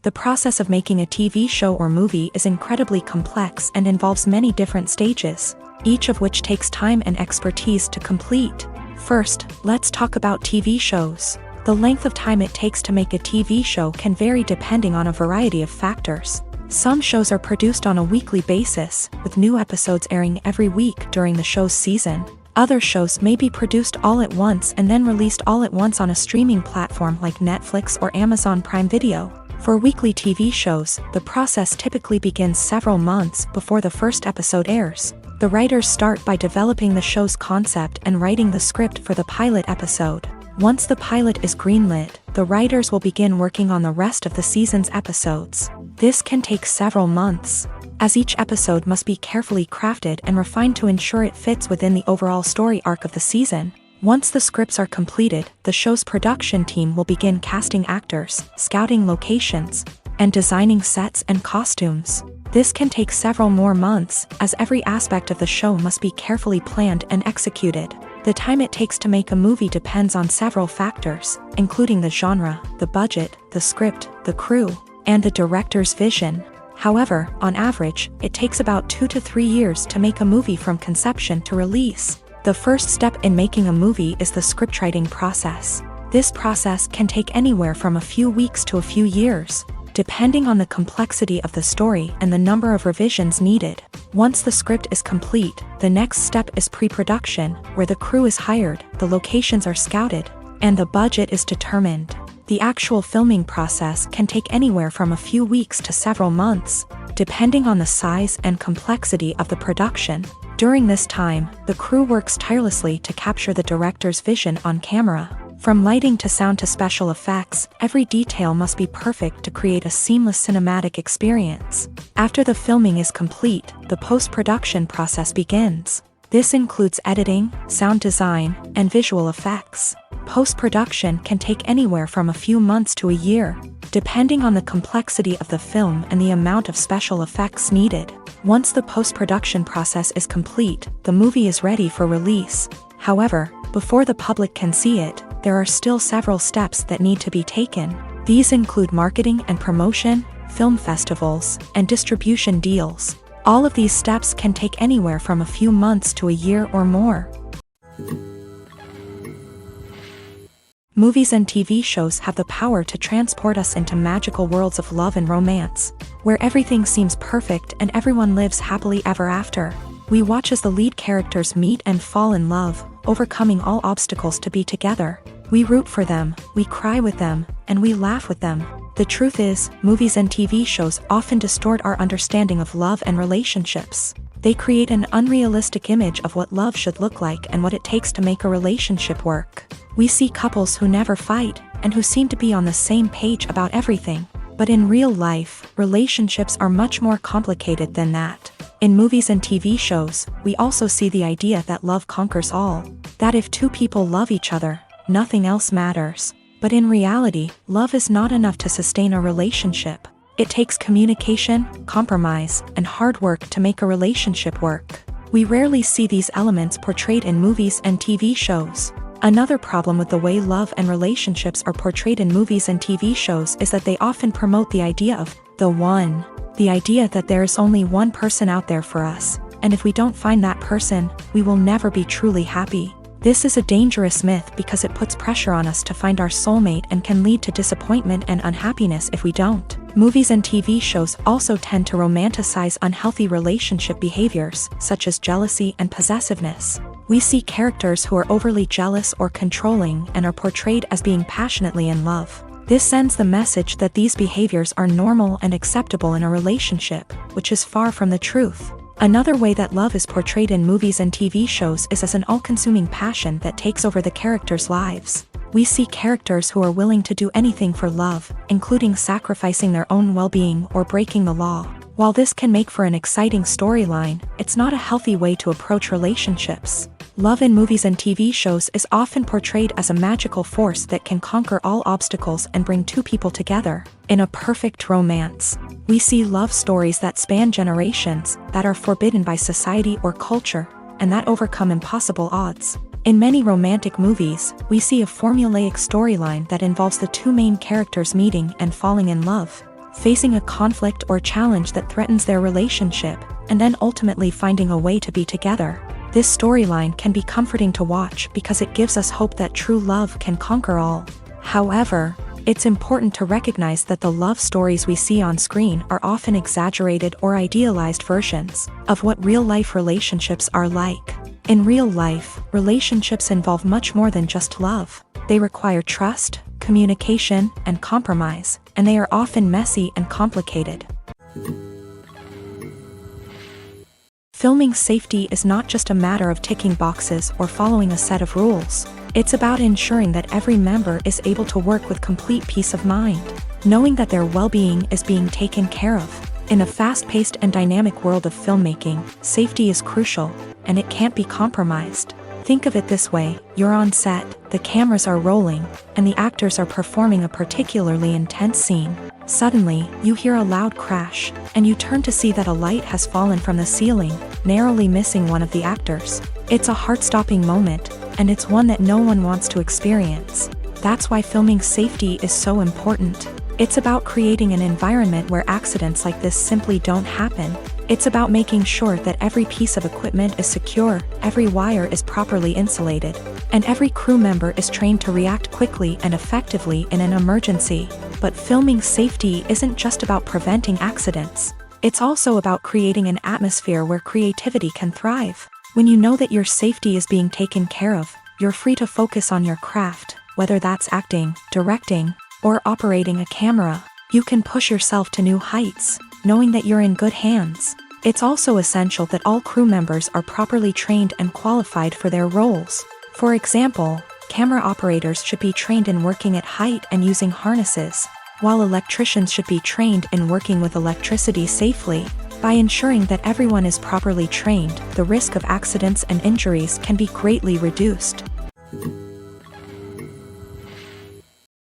The process of making a TV show or movie is incredibly complex and involves many different stages, each of which takes time and expertise to complete. First, let's talk about TV shows. The length of time it takes to make a TV show can vary depending on a variety of factors. Some shows are produced on a weekly basis, with new episodes airing every week during the show's season. Other shows may be produced all at once and then released all at once on a streaming platform like Netflix or Amazon Prime Video. For weekly TV shows, the process typically begins several months before the first episode airs. The writers start by developing the show's concept and writing the script for the pilot episode. Once the pilot is greenlit, the writers will begin working on the rest of the season's episodes. This can take several months, as each episode must be carefully crafted and refined to ensure it fits within the overall story arc of the season. Once the scripts are completed, the show's production team will begin casting actors, scouting locations, and designing sets and costumes. This can take several more months, as every aspect of the show must be carefully planned and executed. The time it takes to make a movie depends on several factors, including the genre, the budget, the script, the crew, and the director's vision. However, on average, it takes about 2 to 3 years to make a movie from conception to release. The first step in making a movie is the scriptwriting process. This process can take anywhere from a few weeks to a few years, depending on the complexity of the story and the number of revisions needed. Once the script is complete, the next step is pre-production, where the crew is hired, the locations are scouted, and the budget is determined. The actual filming process can take anywhere from a few weeks to several months, depending on the size and complexity of the production. During this time, the crew works tirelessly to capture the director's vision on camera. From lighting to sound to special effects, every detail must be perfect to create a seamless cinematic experience. After the filming is complete, the post-production process begins. This includes editing, sound design, and visual effects. Post-production can take anywhere from a few months to a year, depending on the complexity of the film and the amount of special effects needed. Once the post-production process is complete, the movie is ready for release. However, before the public can see it, there are still several steps that need to be taken. These include marketing and promotion, film festivals, and distribution deals. All of these steps can take anywhere from a few months to a year or more. Movies and TV shows have the power to transport us into magical worlds of love and romance, where everything seems perfect and everyone lives happily ever after. We watch as the lead characters meet and fall in love, overcoming all obstacles to be together. We root for them, we cry with them, and we laugh with them. The truth is, movies and TV shows often distort our understanding of love and relationships. They create an unrealistic image of what love should look like and what it takes to make a relationship work. We see couples who never fight, and who seem to be on the same page about everything. But in real life, relationships are much more complicated than that. In movies and TV shows, we also see the idea that love conquers all. That if two people love each other, nothing else matters. But in reality, love is not enough to sustain a relationship. It takes communication, compromise, and hard work to make a relationship work. We rarely see these elements portrayed in movies and TV shows. Another problem with the way love and relationships are portrayed in movies and TV shows is that they often promote the idea of the one. The idea that there is only one person out there for us, and if we don't find that person, we will never be truly happy. This is a dangerous myth because it puts pressure on us to find our soulmate and can lead to disappointment and unhappiness if we don't. Movies and TV shows also tend to romanticize unhealthy relationship behaviors, such as jealousy and possessiveness. We see characters who are overly jealous or controlling and are portrayed as being passionately in love. This sends the message that these behaviors are normal and acceptable in a relationship, which is far from the truth. Another way that love is portrayed in movies and TV shows is as an all-consuming passion that takes over the characters' lives. We see characters who are willing to do anything for love, including sacrificing their own well-being or breaking the law. While this can make for an exciting storyline, it's not a healthy way to approach relationships. Love in movies and TV shows is often portrayed as a magical force that can conquer all obstacles and bring two people together. In a perfect romance, we see love stories that span generations, that are forbidden by society or culture, and that overcome impossible odds. In many romantic movies, we see a formulaic storyline that involves the two main characters meeting and falling in love, facing a conflict or challenge that threatens their relationship, and then ultimately finding a way to be together. This storyline can be comforting to watch because it gives us hope that true love can conquer all. However, it's important to recognize that the love stories we see on screen are often exaggerated or idealized versions of what real-life relationships are like. In real life, relationships involve much more than just love. They require trust, communication, and compromise, and they are often messy and complicated. Filming safety is not just a matter of ticking boxes or following a set of rules. It's about ensuring that every member is able to work with complete peace of mind, knowing that their well-being is being taken care of. In a fast-paced and dynamic world of filmmaking, safety is crucial, and it can't be compromised. Think of it this way: you're on set, the cameras are rolling, and the actors are performing a particularly intense scene. Suddenly, you hear a loud crash, and you turn to see that a light has fallen from the ceiling, narrowly missing one of the actors. It's a heart-stopping moment, and it's one that no one wants to experience. That's why filming safety is so important. It's about creating an environment where accidents like this simply don't happen. It's about making sure that every piece of equipment is secure, every wire is properly insulated, and every crew member is trained to react quickly and effectively in an emergency. But filming safety isn't just about preventing accidents. It's also about creating an atmosphere where creativity can thrive. When you know that your safety is being taken care of, you're free to focus on your craft, whether that's acting, directing, or operating a camera. You can push yourself to new heights, knowing that you're in good hands. It's also essential that all crew members are properly trained and qualified for their roles. For example, camera operators should be trained in working at height and using harnesses, while electricians should be trained in working with electricity safely. By ensuring that everyone is properly trained, the risk of accidents and injuries can be greatly reduced.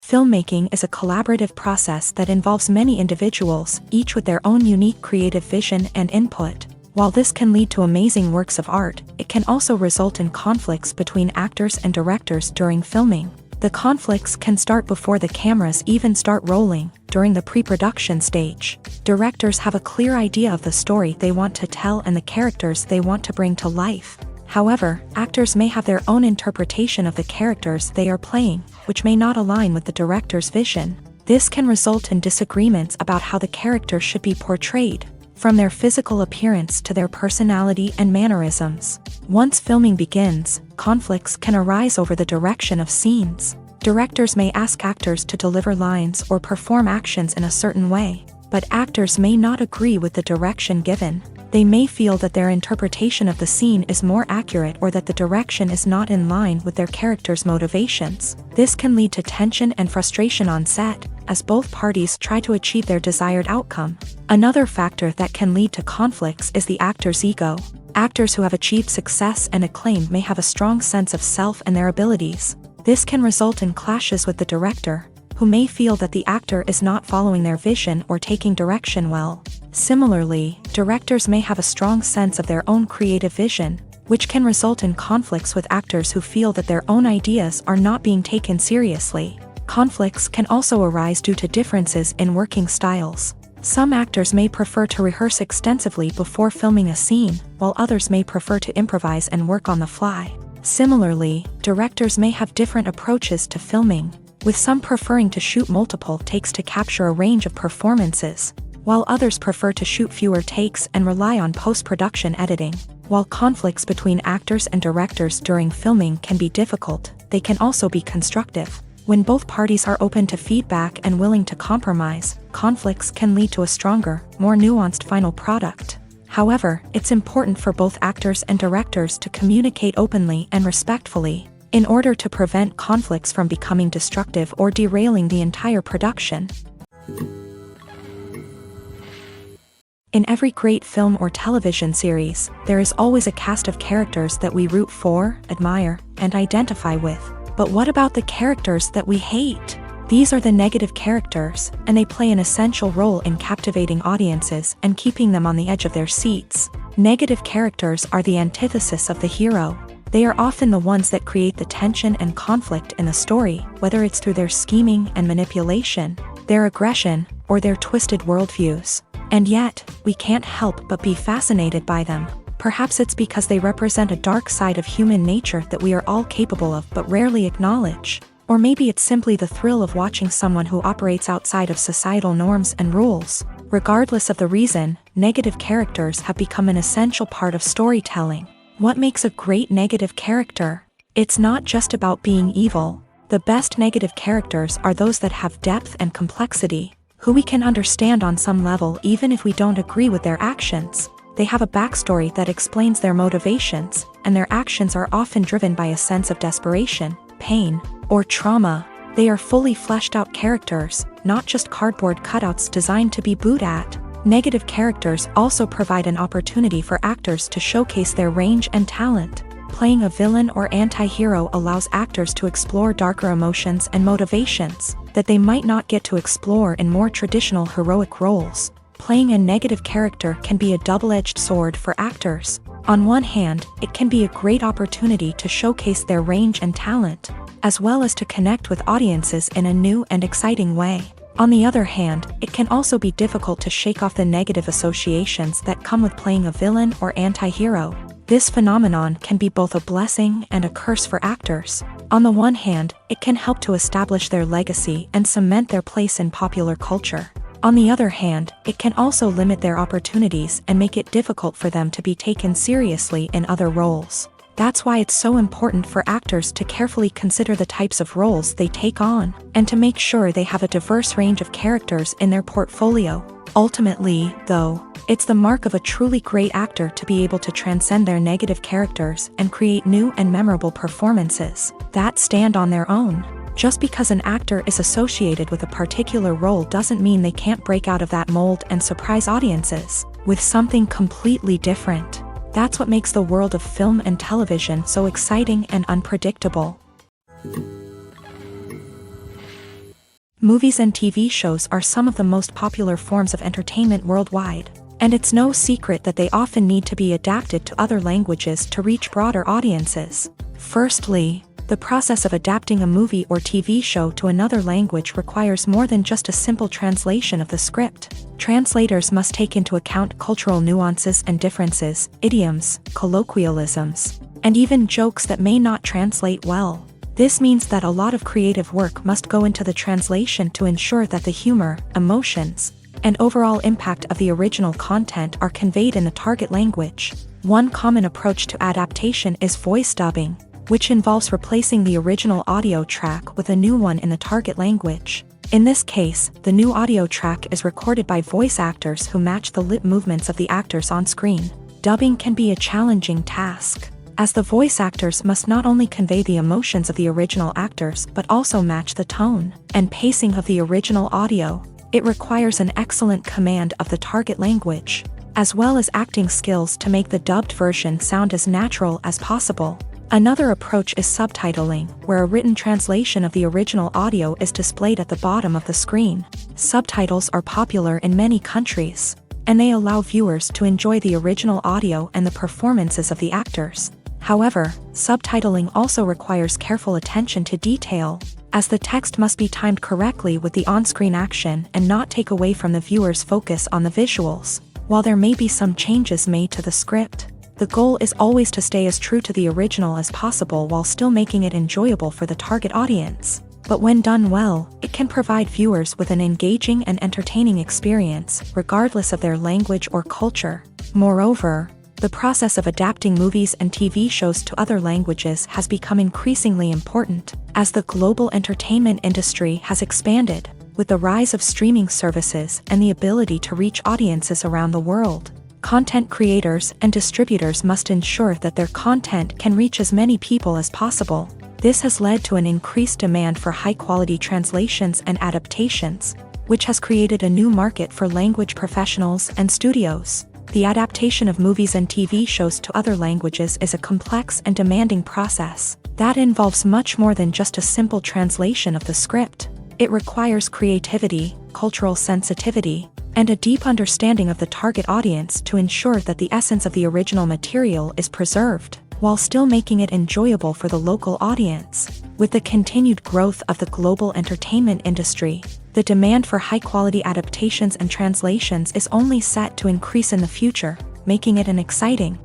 Filmmaking is a collaborative process that involves many individuals, each with their own unique creative vision and input. While this can lead to amazing works of art, it can also result in conflicts between actors and directors during filming. The conflicts can start before the cameras even start rolling, during the pre-production stage. Directors have a clear idea of the story they want to tell and the characters they want to bring to life. However, actors may have their own interpretation of the characters they are playing, which may not align with the director's vision. This can result in disagreements about how the character should be portrayed, from their physical appearance to their personality and mannerisms. Once filming begins, conflicts can arise over the direction of scenes. Directors may ask actors to deliver lines or perform actions in a certain way, but actors may not agree with the direction given. They may feel that their interpretation of the scene is more accurate or that the direction is not in line with their character's motivations. This can lead to tension and frustration on set, as both parties try to achieve their desired outcome. Another factor that can lead to conflicts is the actor's ego. Actors who have achieved success and acclaim may have a strong sense of self and their abilities. This can result in clashes with the director, who may feel that the actor is not following their vision or taking direction well. Similarly, directors may have a strong sense of their own creative vision, which can result in conflicts with actors who feel that their own ideas are not being taken seriously. Conflicts can also arise due to differences in working styles. Some actors may prefer to rehearse extensively before filming a scene, while others may prefer to improvise and work on the fly. Similarly, directors may have different approaches to filming, with some preferring to shoot multiple takes to capture a range of performances, while others prefer to shoot fewer takes and rely on post-production editing. While conflicts between actors and directors during filming can be difficult, they can also be constructive. When both parties are open to feedback and willing to compromise, conflicts can lead to a stronger, more nuanced final product. However, it's important for both actors and directors to communicate openly and respectfully, in order to prevent conflicts from becoming destructive or derailing the entire production. In every great film or television series, there is always a cast of characters that we root for, admire, and identify with. But what about the characters that we hate? These are the negative characters, and they play an essential role in captivating audiences and keeping them on the edge of their seats. Negative characters are the antithesis of the hero. They are often the ones that create the tension and conflict in the story, whether it's through their scheming and manipulation, their aggression, or their twisted worldviews. And yet, we can't help but be fascinated by them. Perhaps it's because they represent a dark side of human nature that we are all capable of but rarely acknowledge. Or maybe it's simply the thrill of watching someone who operates outside of societal norms and rules. Regardless of the reason, negative characters have become an essential part of storytelling. What makes a great negative character? It's not just about being evil. The best negative characters are those that have depth and complexity, who we can understand on some level even if we don't agree with their actions. They have a backstory that explains their motivations, and their actions are often driven by a sense of desperation, pain, or trauma. They are fully fleshed out characters, not just cardboard cutouts designed to be booed at. Negative characters also provide an opportunity for actors to showcase their range and talent. Playing a villain or anti-hero allows actors to explore darker emotions and motivations that they might not get to explore in more traditional heroic roles. Playing a negative character can be a double-edged sword for actors. On one hand, it can be a great opportunity to showcase their range and talent, as well as to connect with audiences in a new and exciting way. On the other hand, it can also be difficult to shake off the negative associations that come with playing a villain or anti-hero. This phenomenon can be both a blessing and a curse for actors. On the one hand, it can help to establish their legacy and cement their place in popular culture. On the other hand, it can also limit their opportunities and make it difficult for them to be taken seriously in other roles. That's why it's so important for actors to carefully consider the types of roles they take on, and to make sure they have a diverse range of characters in their portfolio. Ultimately, though, it's the mark of a truly great actor to be able to transcend their negative characters and create new and memorable performances that stand on their own. Just because an actor is associated with a particular role doesn't mean they can't break out of that mold and surprise audiences with something completely different. That's what makes the world of film and television so exciting and unpredictable. Movies and TV shows are some of the most popular forms of entertainment worldwide, and it's no secret that they often need to be adapted to other languages to reach broader audiences. Firstly, The process of adapting a movie or TV show to another language requires more than just a simple translation of the script. Translators must take into account cultural nuances and differences, idioms, colloquialisms, and even jokes that may not translate well. This means that a lot of creative work must go into the translation to ensure that the humor, emotions, and overall impact of the original content are conveyed in the target language. One common approach to adaptation is voice dubbing, which involves replacing the original audio track with a new one in the target language. In this case, the new audio track is recorded by voice actors who match the lip movements of the actors on screen. Dubbing can be a challenging task, as the voice actors must not only convey the emotions of the original actors but also match the tone and pacing of the original audio. It requires an excellent command of the target language, as well as acting skills to make the dubbed version sound as natural as possible. Another approach is subtitling, where a written translation of the original audio is displayed at the bottom of the screen. Subtitles are popular in many countries, and they allow viewers to enjoy the original audio and the performances of the actors. However, subtitling also requires careful attention to detail, as the text must be timed correctly with the on-screen action and not take away from the viewer's focus on the visuals. While there may be some changes made to the script, the goal is always to stay as true to the original as possible while still making it enjoyable for the target audience. But when done well, it can provide viewers with an engaging and entertaining experience, regardless of their language or culture. Moreover, the process of adapting movies and TV shows to other languages has become increasingly important, as the global entertainment industry has expanded, with the rise of streaming services and the ability to reach audiences around the world. Content creators and distributors must ensure that their content can reach as many people as possible. This has led to an increased demand for high-quality translations and adaptations, which has created a new market for language professionals and studios. The adaptation of movies and TV shows to other languages is a complex and demanding process that involves much more than just a simple translation of the script. It requires creativity, cultural sensitivity, and a deep understanding of the target audience to ensure that the essence of the original material is preserved, while still making it enjoyable for the local audience. With the continued growth of the global entertainment industry, the demand for high-quality adaptations and translations is only set to increase in the future, making it an exciting.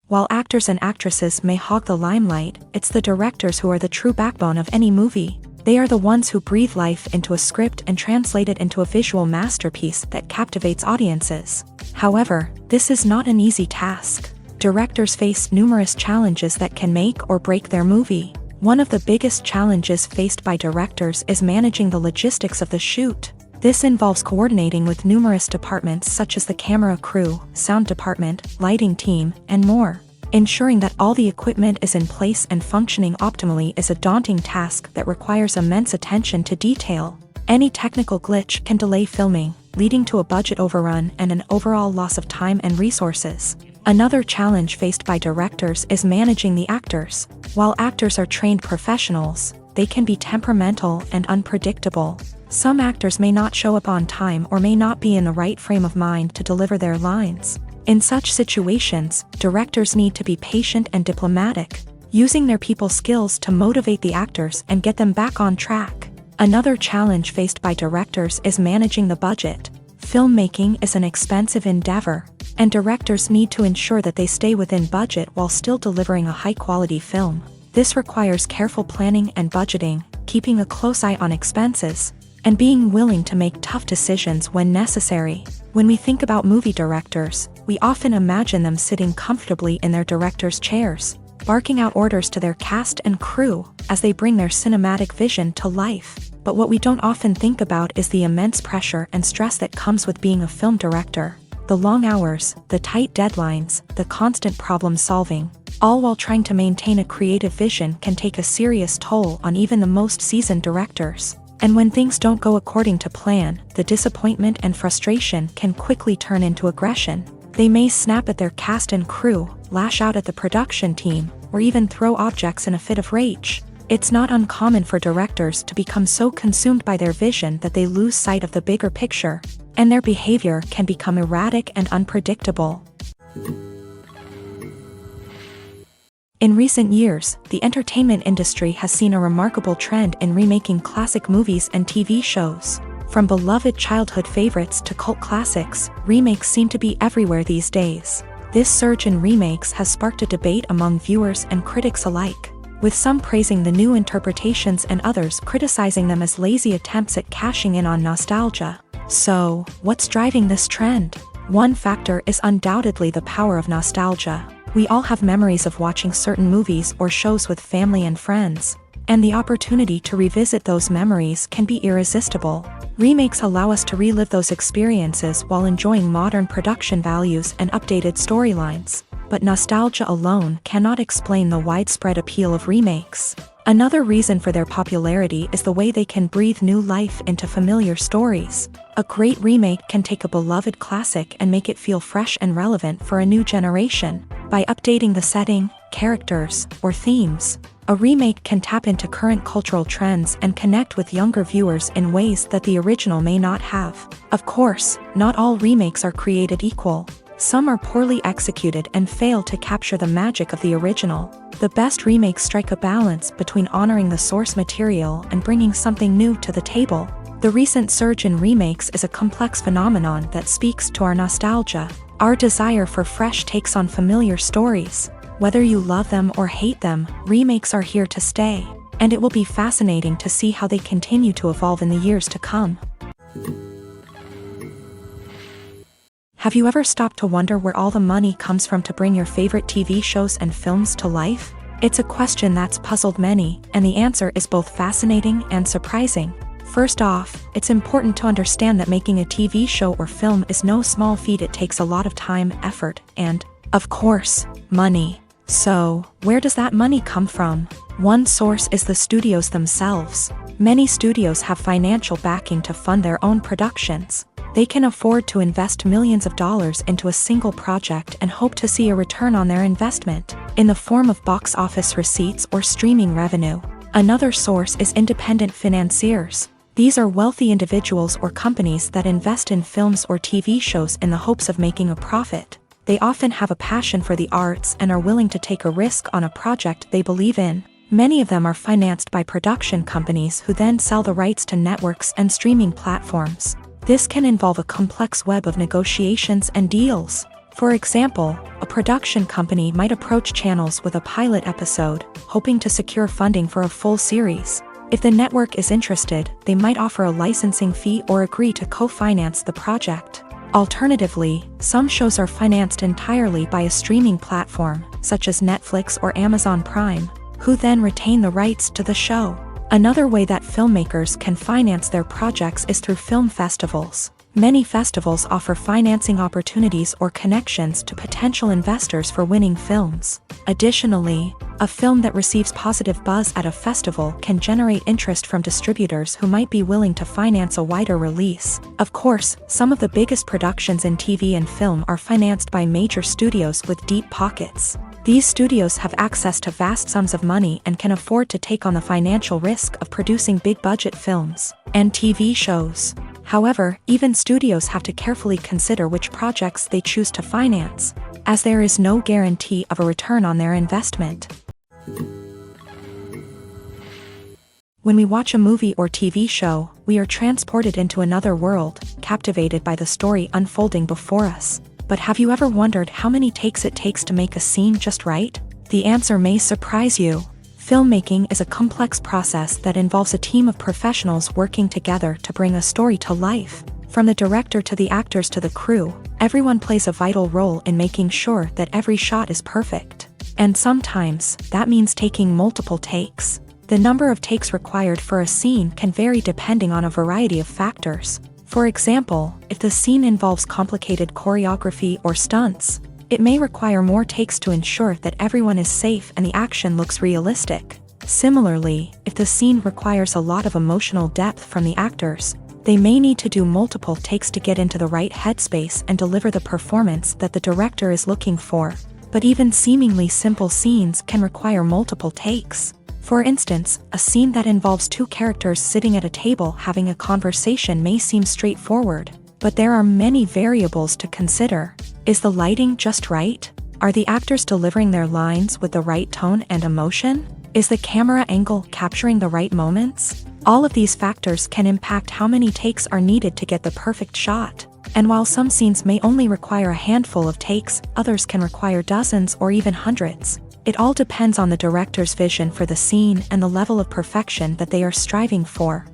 While actors and actresses may hog the limelight, it's the directors who are the true backbone of any movie. They are the ones who breathe life into a script and translate it into a visual masterpiece that captivates audiences. However, this is not an easy task. Directors face numerous challenges that can make or break their movie. One of the biggest challenges faced by directors is managing the logistics of the shoot. This involves coordinating with numerous departments such as the camera crew, sound department, lighting team, and more. Ensuring that all the equipment is in place and functioning optimally is a daunting task that requires immense attention to detail. Any technical glitch can delay filming, leading to a budget overrun and an overall loss of time and resources. Another challenge faced by directors is managing the actors. While actors are trained professionals, they can be temperamental and unpredictable. Some actors may not show up on time or may not be in the right frame of mind to deliver their lines. In such situations, directors need to be patient and diplomatic, using their people skills to motivate the actors and get them back on track. Another challenge faced by directors is managing the budget. Filmmaking is an expensive endeavor, and directors need to ensure that they stay within budget while still delivering a high-quality film. This requires careful planning and budgeting, keeping a close eye on expenses, and being willing to make tough decisions when necessary. When we think about movie directors, we often imagine them sitting comfortably in their director's chairs, barking out orders to their cast and crew as they bring their cinematic vision to life. But what we don't often think about is the immense pressure and stress that comes with being a film director. The long hours, the tight deadlines, the constant problem solving, all while trying to maintain a creative vision can take a serious toll on even the most seasoned directors. And when things don't go according to plan, the disappointment and frustration can quickly turn into aggression. They may snap at their cast and crew, lash out at the production team, or even throw objects in a fit of rage. It's not uncommon for directors to become so consumed by their vision that they lose sight of the bigger picture, and their behavior can become erratic and unpredictable. In recent years, the entertainment industry has seen a remarkable trend in remaking classic movies and TV shows. From beloved childhood favorites to cult classics, remakes seem to be everywhere these days. This surge in remakes has sparked a debate among viewers and critics alike, with some praising the new interpretations and others criticizing them as lazy attempts at cashing in on nostalgia. So, what's driving this trend? One factor is undoubtedly the power of nostalgia. We all have memories of watching certain movies or shows with family and friends, and the opportunity to revisit those memories can be irresistible. Remakes allow us to relive those experiences while enjoying modern production values and updated storylines. But nostalgia alone cannot explain the widespread appeal of remakes. Another reason for their popularity is the way they can breathe new life into familiar stories. A great remake can take a beloved classic and make it feel fresh and relevant for a new generation. By updating the setting, characters, or themes, a remake can tap into current cultural trends and connect with younger viewers in ways that the original may not have. Of course, not all remakes are created equal. Some are poorly executed and fail to capture the magic of the original. The best remakes strike a balance between honoring the source material and bringing something new to the table. The recent surge in remakes is a complex phenomenon that speaks to our nostalgia, our desire for fresh takes on familiar stories. Whether you love them or hate them, remakes are here to stay, and it will be fascinating to see how they continue to evolve in the years to come. Have you ever stopped to wonder where all the money comes from to bring your favorite TV shows and films to life? It's a question that's puzzled many, and the answer is both fascinating and surprising. First off, it's important to understand that making a TV show or film is no small feat. It takes a lot of time, effort, and, of course, money. So, where does that money come from? One source is the studios themselves. Many studios have financial backing to fund their own productions. They can afford to invest millions of dollars into a single project and hope to see a return on their investment, in the form of box office receipts or streaming revenue. Another source is independent financiers. These are wealthy individuals or companies that invest in films or TV shows in the hopes of making a profit. They often have a passion for the arts and are willing to take a risk on a project they believe in. Many of them are financed by production companies who then sell the rights to networks and streaming platforms. This can involve a complex web of negotiations and deals. For example, a production company might approach channels with a pilot episode, hoping to secure funding for a full series. If the network is interested, they might offer a licensing fee or agree to co-finance the project. Alternatively, some shows are financed entirely by a streaming platform, such as Netflix or Amazon Prime, who then retain the rights to the show. Another way that filmmakers can finance their projects is through film festivals. Many festivals offer financing opportunities or connections to potential investors for winning films. Additionally, a film that receives positive buzz at a festival can generate interest from distributors who might be willing to finance a wider release. Of course, some of the biggest productions in TV and film are financed by major studios with deep pockets. These studios have access to vast sums of money and can afford to take on the financial risk of producing big-budget films and TV shows. However, even studios have to carefully consider which projects they choose to finance, as there is no guarantee of a return on their investment. When we watch a movie or TV show, we are transported into another world, captivated by the story unfolding before us. But have you ever wondered how many takes it takes to make a scene just right? The answer may surprise you. Filmmaking is a complex process that involves a team of professionals working together to bring a story to life. From the director to the actors to the crew, everyone plays a vital role in making sure that every shot is perfect. And sometimes, that means taking multiple takes. The number of takes required for a scene can vary depending on a variety of factors. For example, if the scene involves complicated choreography or stunts, it may require more takes to ensure that everyone is safe and the action looks realistic. Similarly, if the scene requires a lot of emotional depth from the actors, they may need to do multiple takes to get into the right headspace and deliver the performance that the director is looking for. But even seemingly simple scenes can require multiple takes. For instance, a scene that involves two characters sitting at a table having a conversation may seem straightforward, but there are many variables to consider. Is the lighting just right? Are the actors delivering their lines with the right tone and emotion? Is the camera angle capturing the right moments? All of these factors can impact how many takes are needed to get the perfect shot. And while some scenes may only require a handful of takes, others can require dozens or even hundreds. It all depends on the director's vision for the scene and the level of perfection that they are striving for.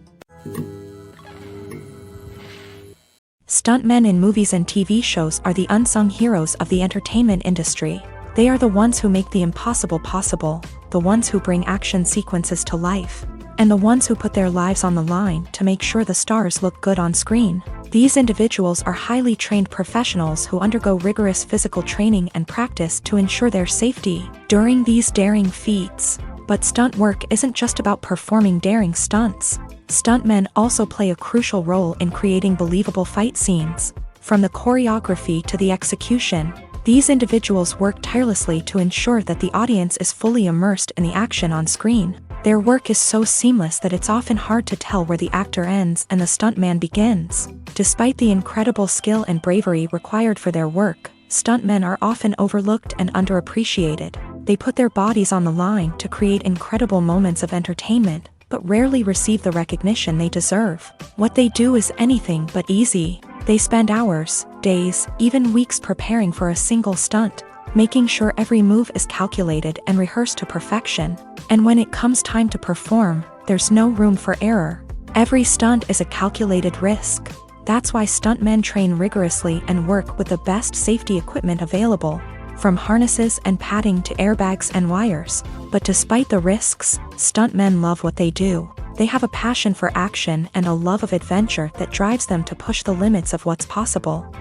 Stuntmen in movies and TV shows are the unsung heroes of the entertainment industry. They are the ones who make the impossible possible, the ones who bring action sequences to life, and the ones who put their lives on the line to make sure the stars look good on screen. These individuals are highly trained professionals who undergo rigorous physical training and practice to ensure their safety during these daring feats. But stunt work isn't just about performing daring stunts. Stuntmen also play a crucial role in creating believable fight scenes. From the choreography to the execution, these individuals work tirelessly to ensure that the audience is fully immersed in the action on screen. Their work is so seamless that it's often hard to tell where the actor ends and the stuntman begins. Despite the incredible skill and bravery required for their work, stuntmen are often overlooked and underappreciated. They put their bodies on the line to create incredible moments of entertainment, but rarely receive the recognition they deserve. What they do is anything but easy. They spend hours, days, even weeks preparing for a single stunt, making sure every move is calculated and rehearsed to perfection. And when it comes time to perform, there's no room for error. Every stunt is a calculated risk. That's why stuntmen train rigorously and work with the best safety equipment available, from harnesses and padding to airbags and wires. But despite the risks, stuntmen love what they do. They have a passion for action and a love of adventure that drives them to push the limits of what's possible.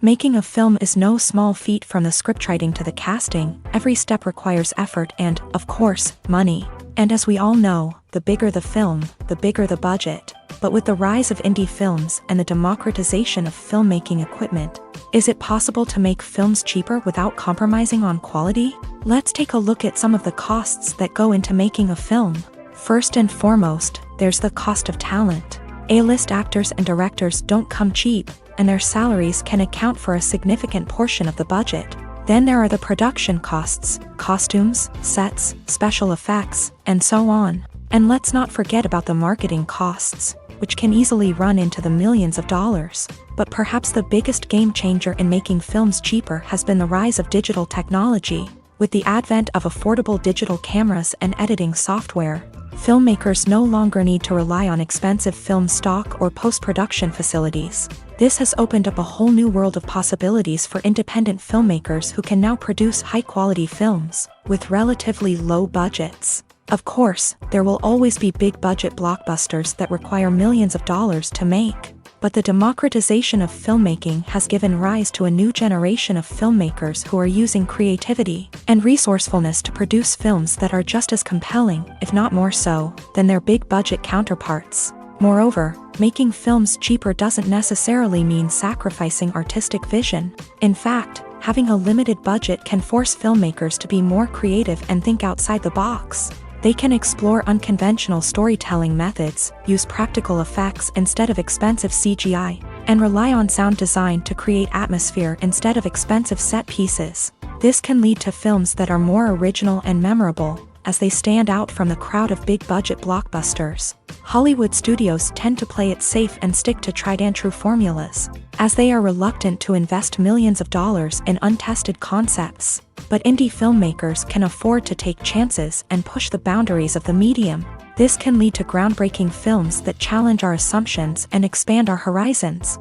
Making a film is no small feat. From the scriptwriting to the casting, every step requires effort and, of course, money. And as we all know, the bigger the film, the bigger the budget. But with the rise of indie films and the democratization of filmmaking equipment, is it possible to make films cheaper without compromising on quality? Let's take a look at some of the costs that go into making a film. First and foremost, there's the cost of talent. A-list actors and directors don't come cheap, and their salaries can account for a significant portion of the budget. Then there are the production costs, costumes, sets, special effects, and so on. And let's not forget about the marketing costs, which can easily run into the millions of dollars. But perhaps the biggest game changer in making films cheaper has been the rise of digital technology. With the advent of affordable digital cameras and editing software, filmmakers no longer need to rely on expensive film stock or post-production facilities. This has opened up a whole new world of possibilities for independent filmmakers who can now produce high-quality films with relatively low budgets. Of course, there will always be big-budget blockbusters that require millions of dollars to make. But the democratization of filmmaking has given rise to a new generation of filmmakers who are using creativity and resourcefulness to produce films that are just as compelling, if not more so, than their big-budget counterparts. Moreover, making films cheaper doesn't necessarily mean sacrificing artistic vision. In fact, having a limited budget can force filmmakers to be more creative and think outside the box. They can explore unconventional storytelling methods, use practical effects instead of expensive CGI, and rely on sound design to create atmosphere instead of expensive set pieces. This can lead to films that are more original and memorable, as they stand out from the crowd of big-budget blockbusters. Hollywood studios tend to play it safe and stick to tried-and-true formulas, as they are reluctant to invest millions of dollars in untested concepts. But indie filmmakers can afford to take chances and push the boundaries of the medium. This can lead to groundbreaking films that challenge our assumptions and expand our horizons.